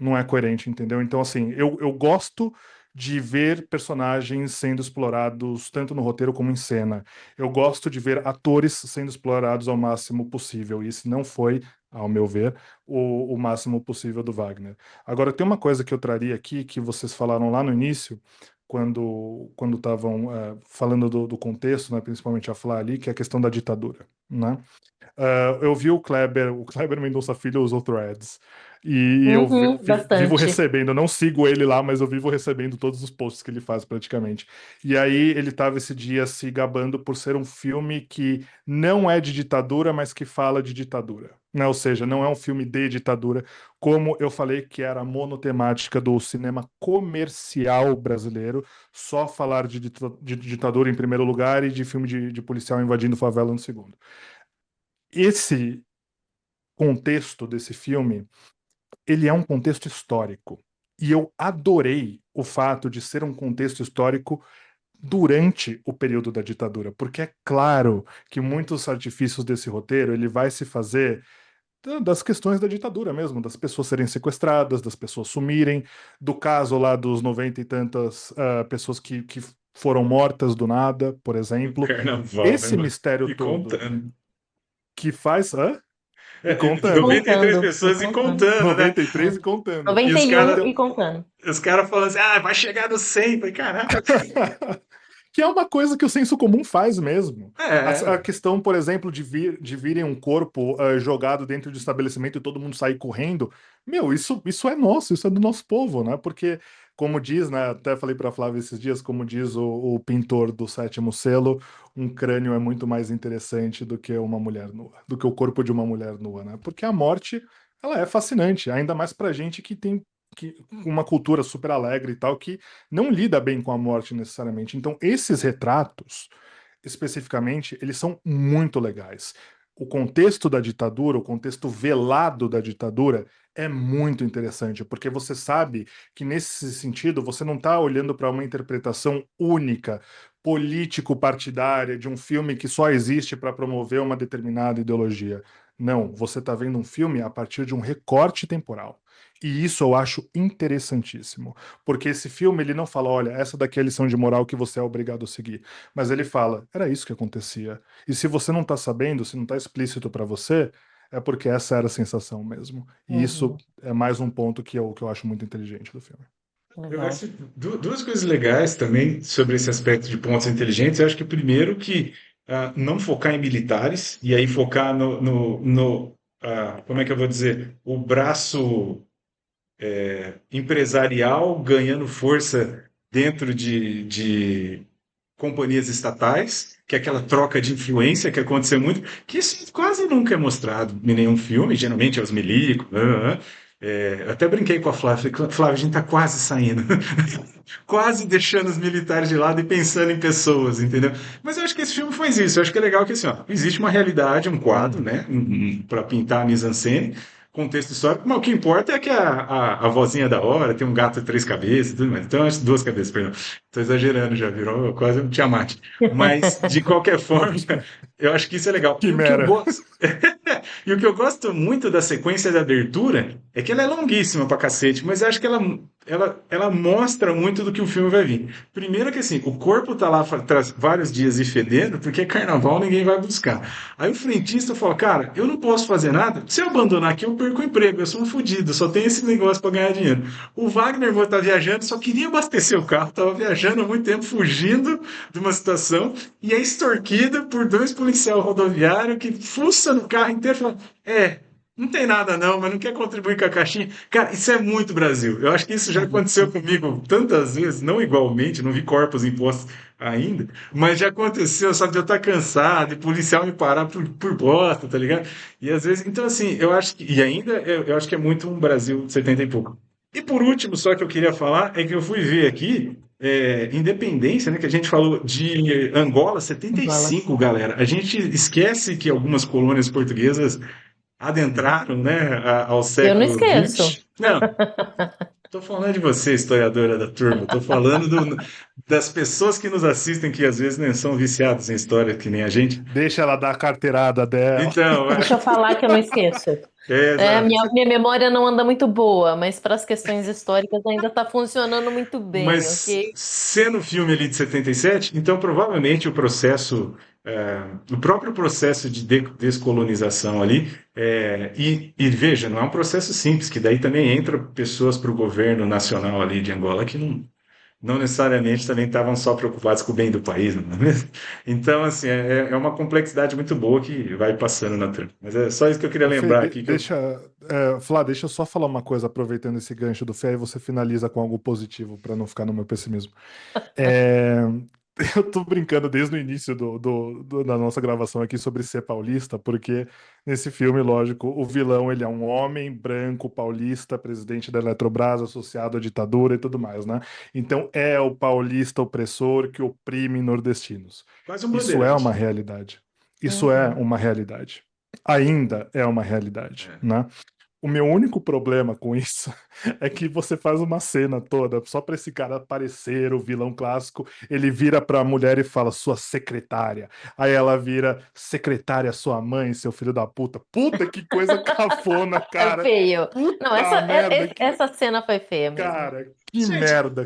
Não é coerente, entendeu? Então, assim, eu gosto de ver personagens sendo explorados tanto no roteiro como em cena. Eu gosto de ver atores sendo explorados ao máximo possível. E esse não foi, ao meu ver, o máximo possível do Wagner. Agora, tem uma coisa que eu traria aqui, que vocês falaram lá no início, quando estavam falando do contexto, né, principalmente a Flá ali, que é a questão da ditadura, né? Eu vi o Kleber Mendonça Filho usou Threads. E eu Uhum, vivo bastante. recebendo, eu não sigo ele lá, mas eu vivo recebendo todos os posts que ele faz praticamente. E aí ele estava esse dia se gabando por ser um filme que não é de ditadura, mas que fala de ditadura. Né? Ou seja, não é um filme de ditadura, como eu falei que era a monotemática do cinema comercial brasileiro, só falar de ditadura em primeiro lugar e de filme de policial invadindo favela no segundo. Esse contexto desse filme, ele é um contexto histórico. E eu adorei o fato de ser um contexto histórico durante o período da ditadura, porque é claro que muitos artifícios desse roteiro ele vai se fazer das questões da ditadura mesmo, das pessoas serem sequestradas, das pessoas sumirem, do caso lá dos 90 e tantas pessoas que foram mortas do nada, por No exemplo. carnaval, né, Esse mano? mistério E todo contando. que faz. Hã? E E contando. 93 Contando, e pessoas e contando. contando, né? 93 e contando. E os 91 caras e contando. os cara falando assim, ah, vai chegar no 100. Falei, caraca. Que é uma coisa que o senso comum faz mesmo. A É, questão, por exemplo, de virem um corpo jogado dentro de estabelecimento e todo mundo sair correndo, meu, isso é nosso, isso é do nosso povo, né? Porque, como diz, né? Até falei para Flávia esses dias, como diz o pintor do Sétimo Selo, um crânio é muito mais interessante do que uma mulher nua, do que o corpo de uma mulher nua, né? Porque a morte, ela é fascinante, ainda mais pra gente que tem uma cultura super alegre e tal, que não lida bem com a morte necessariamente. Então, esses retratos, especificamente, eles são muito legais. O contexto da ditadura, o contexto velado da ditadura, é muito interessante, porque você sabe que, nesse sentido, você não está olhando para uma interpretação única, político-partidária, de um filme que só existe para promover uma determinada ideologia. Não, você está vendo um filme a partir de um recorte temporal. E isso eu acho interessantíssimo, porque esse filme ele não fala, olha, essa daqui é a lição de moral que você é obrigado a seguir, mas ele fala, era isso que acontecia. E se você não tá sabendo, se não tá explícito para você, é porque essa era a sensação mesmo. E isso Uhum, é mais um ponto que eu acho muito inteligente do filme. eu legal. acho duas coisas legais também sobre esse aspecto de pontos inteligentes. Eu acho que primeiro que não focar em militares e aí focar como é que eu vou dizer, o braço empresarial ganhando força dentro de companhias estatais, que é aquela troca de influência que aconteceu muito, que isso quase nunca é mostrado em nenhum filme, geralmente é os milicos. Eu até brinquei com a Flávia, falei, Flávia, a gente está quase saindo, quase deixando os militares de lado e pensando em pessoas, entendeu? Mas eu acho que esse filme faz isso, eu acho que é legal que assim, ó, existe uma realidade, um quadro, né, para pintar a mise-en-scène, contexto histórico, mas o que importa é que a vozinha da hora tem um gato de 3 cabeças, tudo mais. Então, acho 2 cabeças, perdão. Estou exagerando, já virou quase um Tiamat. Mas, de qualquer forma, eu acho que isso é legal. E o que eu Quimera. gosto, e o que eu gosto muito da sequência de abertura é que ela é longuíssima pra cacete, mas eu acho que ela ela mostra muito do que o filme vai vir. Primeiro que assim, o corpo tá lá traz vários dias e fedendo, porque é carnaval, ninguém vai buscar. Aí o frentista fala, cara, eu não posso fazer nada, se eu abandonar aqui eu perco o emprego, eu sou um fudido, só tenho esse negócio para ganhar dinheiro. O Wagner vou estar viajando, só queria abastecer o carro, tava viajando há muito tempo, fugindo de uma situação, e é extorquido por dois policiais rodoviários que fuçam no carro inteiro e falam, não tem nada não, mas não quer contribuir com a caixinha. Cara, isso é muito Brasil. Eu acho que isso já aconteceu comigo tantas vezes, não igualmente, não vi corpos impostos ainda, mas já aconteceu, sabe, de eu estar cansado, de policial me parar por bosta, tá ligado? E às vezes, então assim, eu acho que, e ainda eu acho que é muito um Brasil de 70 e pouco. E por último, só que eu queria falar, é que eu fui ver aqui, independência, né, que a gente falou de Angola, Angola. 75, galera. A gente esquece que algumas colônias portuguesas adentraram, né, ao Eu não século esqueço. XX. Não, estou falando de você, historiadora da turma. Estou falando das pessoas que nos assistem, que às vezes nem são viciadas em história, que nem a gente. Deixa ela dar a carteirada dela. Então, Deixa eu falar que eu não esqueço. exato. Minha memória não anda muito boa, mas para as questões históricas ainda está funcionando muito bem, Mas ok? sendo o filme ali de 77, então provavelmente o próprio processo de descolonização ali, e veja, não é um processo simples, que daí também entra pessoas para o governo nacional ali de Angola que não necessariamente também estavam só preocupados com o bem do país, não é mesmo? Então, assim, é uma complexidade muito boa que vai passando na trama. Mas é só isso que eu queria Ô, Fê, lembrar aqui, que eu. Flá, deixa eu só falar uma coisa, aproveitando esse gancho do Fê, aí você finaliza com algo positivo, para não ficar no meu pessimismo. É, eu tô brincando desde o início da nossa gravação aqui sobre ser paulista, porque nesse filme, lógico, o vilão ele é um homem branco paulista, presidente da Eletrobras, associado à ditadura e tudo mais, né? Então é o paulista opressor que oprime nordestinos. Quase um Isso é uma bandeirante. realidade. Isso é Uhum. uma realidade. Ainda é uma realidade, É. né? O meu único problema com isso é que você faz uma cena toda só pra esse cara aparecer, o vilão clássico. Ele vira pra mulher e fala, sua secretária. Aí ela vira, secretária, sua mãe, seu filho da puta. Puta, que coisa cafona, É cara. feio. Não, Puta merda, essa cena foi feia mesmo. cara, Gente,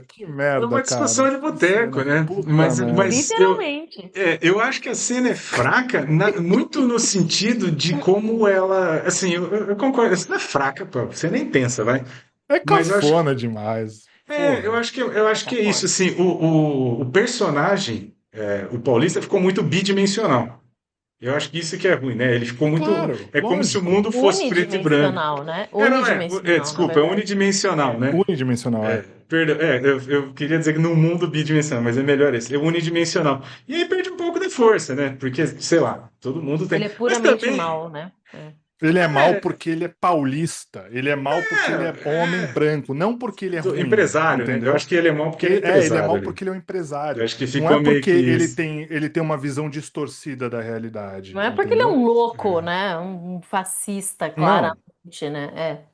que é merda, uma cara. discussão de Que boteco, cena, né? puta merda. Mas Literalmente. eu acho que a cena é fraca, muito no sentido de como ela. Assim, eu concordo. A cena é fraca, pô, você nem pensa, vai. É Mas eu acho. cafona demais. Porra, Eu acho que é isso. cafona. Assim, o personagem, o Paulista, ficou muito bidimensional. Eu acho que isso que é ruim, né? Ele ficou muito. Claro, É como se o lógico. mundo fosse preto e branco. Unidimensional, né? Não é. Unidimensional, na Desculpa, é verdade. unidimensional, né? Unidimensional, é. Perdão, eu queria dizer que no mundo bidimensional, mas é melhor esse, é unidimensional. E aí perde um pouco de força, né? Porque, sei lá, todo mundo tem. Ele é Mas puramente também, mal, né? É. Ele é mal é, porque ele é paulista. Ele é mal porque ele é homem é, branco, não porque ele é ruim, empresário, né? Eu entendeu? acho que ele é mal porque ele é Ele é empresário mal ali. porque ele é um Eu empresário. acho que Não é ficou meio porque que isso. ele tem uma visão distorcida da Não realidade, é porque ele é entendeu? um louco, É. né? Um fascista, Não, claramente, né? É.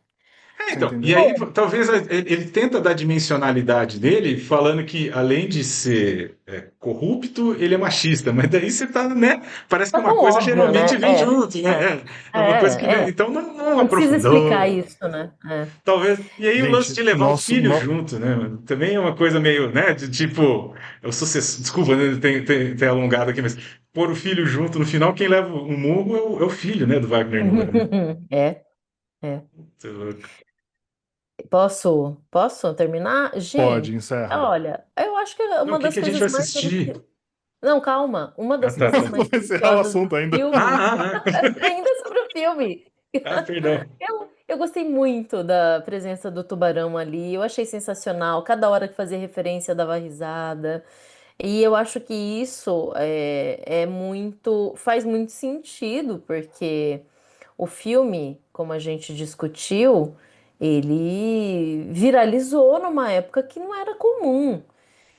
você Então, e entendeu? aí Bom, talvez ele tenta dar dimensionalidade dele, falando que além de ser corrupto, ele é machista, mas daí você tá, né? Parece que tá uma tão coisa óbvio, geralmente né? vem junto, né? É uma coisa que vem. É. Então não Não precisa explicar aprofundou. isso, né? É. Talvez. E aí o lance de Gente, levar o filho nosso, junto, né? Mano? Também é uma coisa meio, né? De tipo, eu sou desculpa, né? Ter alongado aqui, mas pôr o filho junto, no final quem leva o murro é o filho, né? Do Wagner Moura, né? É, é. Muito louco. Posso terminar? pode, Gente, encerra. eu acho que é Não, o uma que das que a gente vai coisas mais assistir? Não, calma. Uma Ah, das tá, coisas tá. mais Vou encerrar o deliciosas do assunto ainda. filme, Ah. ainda sobre o filme. Perdão. Eu gostei muito da presença do tubarão ali. Eu achei sensacional. Cada hora que fazia referência, eu dava risada. E eu acho que isso faz muito sentido, porque o filme, como a gente discutiu, ele viralizou numa época que não era comum.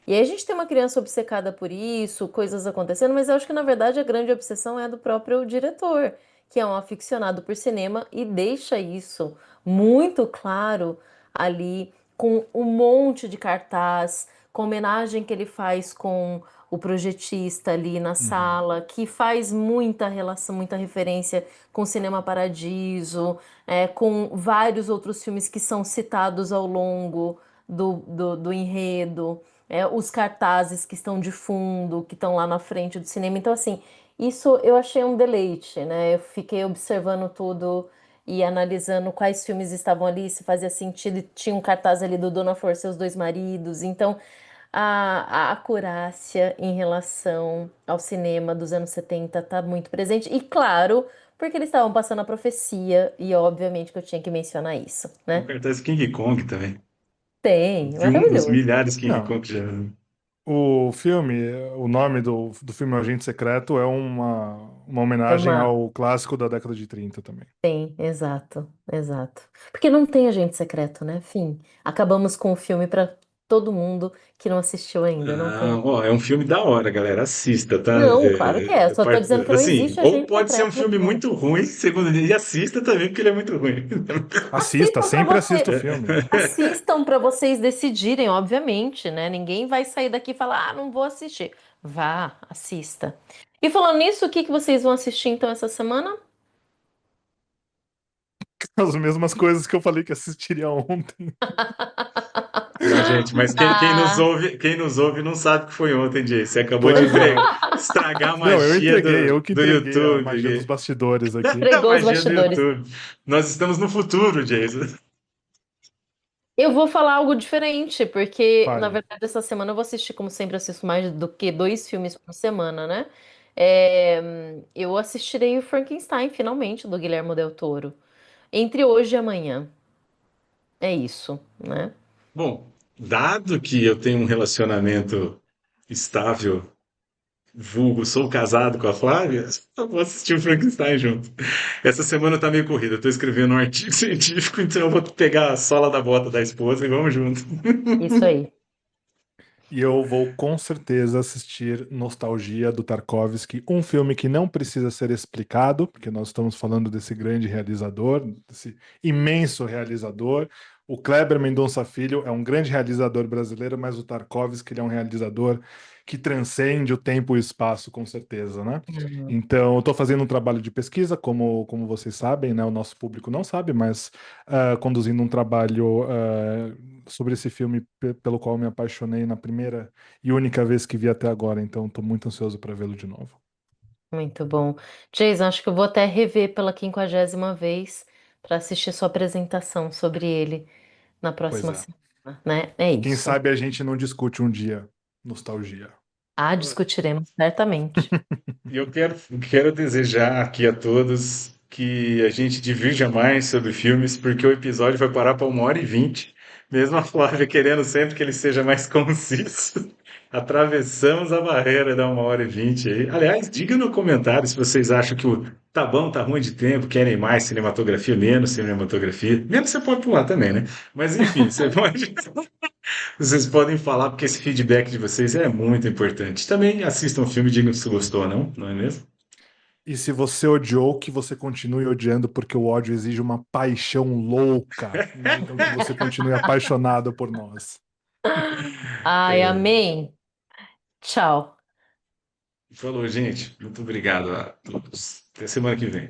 E aí a gente tem uma criança obcecada por isso, coisas acontecendo, mas eu acho que na verdade a grande obsessão é do próprio diretor, que é um aficionado por cinema e deixa isso muito claro ali com um monte de cartaz, com homenagem que ele faz com o projetista ali na Uhum. sala, que faz muita relação, muita referência com Cinema Paradiso, com vários outros filmes que são citados ao longo do enredo, os cartazes que estão de fundo, que estão lá na frente do cinema. Então, assim, isso eu achei um deleite, né? Eu fiquei observando tudo e analisando quais filmes estavam ali, se fazia sentido. E tinha um cartaz ali do Dona Flor, Seus Dois Maridos. Então, a acurácia em relação ao cinema dos anos 70 tá muito presente. E claro, porque eles estavam passando a profecia, e obviamente que eu tinha que mencionar isso, Tem um né? cartaz King Kong também. Tem, De um dos maravilhoso. milhares King Não, Kong que já. o filme, o nome do filme O Agente Secreto é uma É homenagem uma. ao clássico da década de 30 também. Tem, exato, exato. Porque não tem agente secreto, né? Fim. Acabamos com o filme para todo mundo que não assistiu ainda, não Ah, tem. ó, é um filme da hora, galera. Assista, tá? Não, claro que é. Só tô dizendo que não Assim, existe ou agente pode ser um secreto no filme filme. muito ruim, segundo ele, e assista também, porque ele é muito ruim. Assista, Assistam para sempre assista o você. filme. Assistam para vocês decidirem, obviamente, né? Ninguém vai sair daqui e falar, ah, não vou assistir. Vá, assista. E falando nisso, o que que vocês vão assistir então essa semana? As mesmas coisas que eu falei que assistiria ontem. Não, gente, mas Ah, quem nos ouve não sabe o que foi ontem, Jay. Você acabou de Pois é. estragar a Não, magia eu que do entreguei a YouTube. magia dos Gui. bastidores aqui. A entregou os magia do bastidores. YouTube. Nós estamos no futuro, Jason. Eu vou falar algo diferente, porque na Fale. verdade essa semana eu vou assistir, como sempre, assisto mais do que dois filmes por semana, né? Eu assistirei o Frankenstein, finalmente, do Guilherme Del Toro, entre hoje e amanhã. É isso, né? Bom, dado que eu tenho um relacionamento estável, vulgo, sou casado com a Flávia, eu vou assistir o Frankenstein junto. Essa semana tá meio corrida, eu tô escrevendo um artigo científico, então eu vou pegar a sola da bota da esposa e vamos junto. Isso aí. E eu vou com certeza assistir Nostalgia do Tarkovsky, um filme que não precisa ser explicado, porque nós estamos falando desse grande realizador, desse imenso realizador. O Kleber Mendonça Filho é um grande realizador brasileiro, mas o Tarkovsky ele é um realizador que transcende o tempo e o espaço, com certeza, né? Uhum. Então, eu estou fazendo um trabalho de pesquisa, como vocês sabem, né? O nosso público não sabe, mas conduzindo um trabalho sobre esse filme pelo qual me apaixonei na primeira e única vez que vi até agora, então estou muito ansioso para vê-lo de novo. Muito bom. Jason, acho que eu vou até rever pela 50ª vez para assistir sua apresentação sobre ele na Pois próxima é. semana, né? É Quem isso. sabe a gente não discute um dia nostalgia. Ah, discutiremos certamente. E eu quero desejar aqui a todos que a gente divirja mais sobre filmes, porque o episódio vai parar para 1h20, mesmo a Flávia querendo sempre que ele seja mais conciso. Atravessamos a barreira da 1h20 aí. Aliás, diga no comentário se vocês acham que o tá bom, tá ruim de tempo, querem mais cinematografia, menos cinematografia. Menos você pode pular também, né? Mas enfim, vocês podem falar, porque esse feedback de vocês é muito importante. Também assistam o filme e digam se gostou ou não, não é mesmo? E se você odiou, que você continue odiando, porque o ódio exige uma paixão louca, né? Então que você continue apaixonado por nós. Ai, amém. Tchau. Falou, gente. Muito obrigado a todos. Até semana que vem.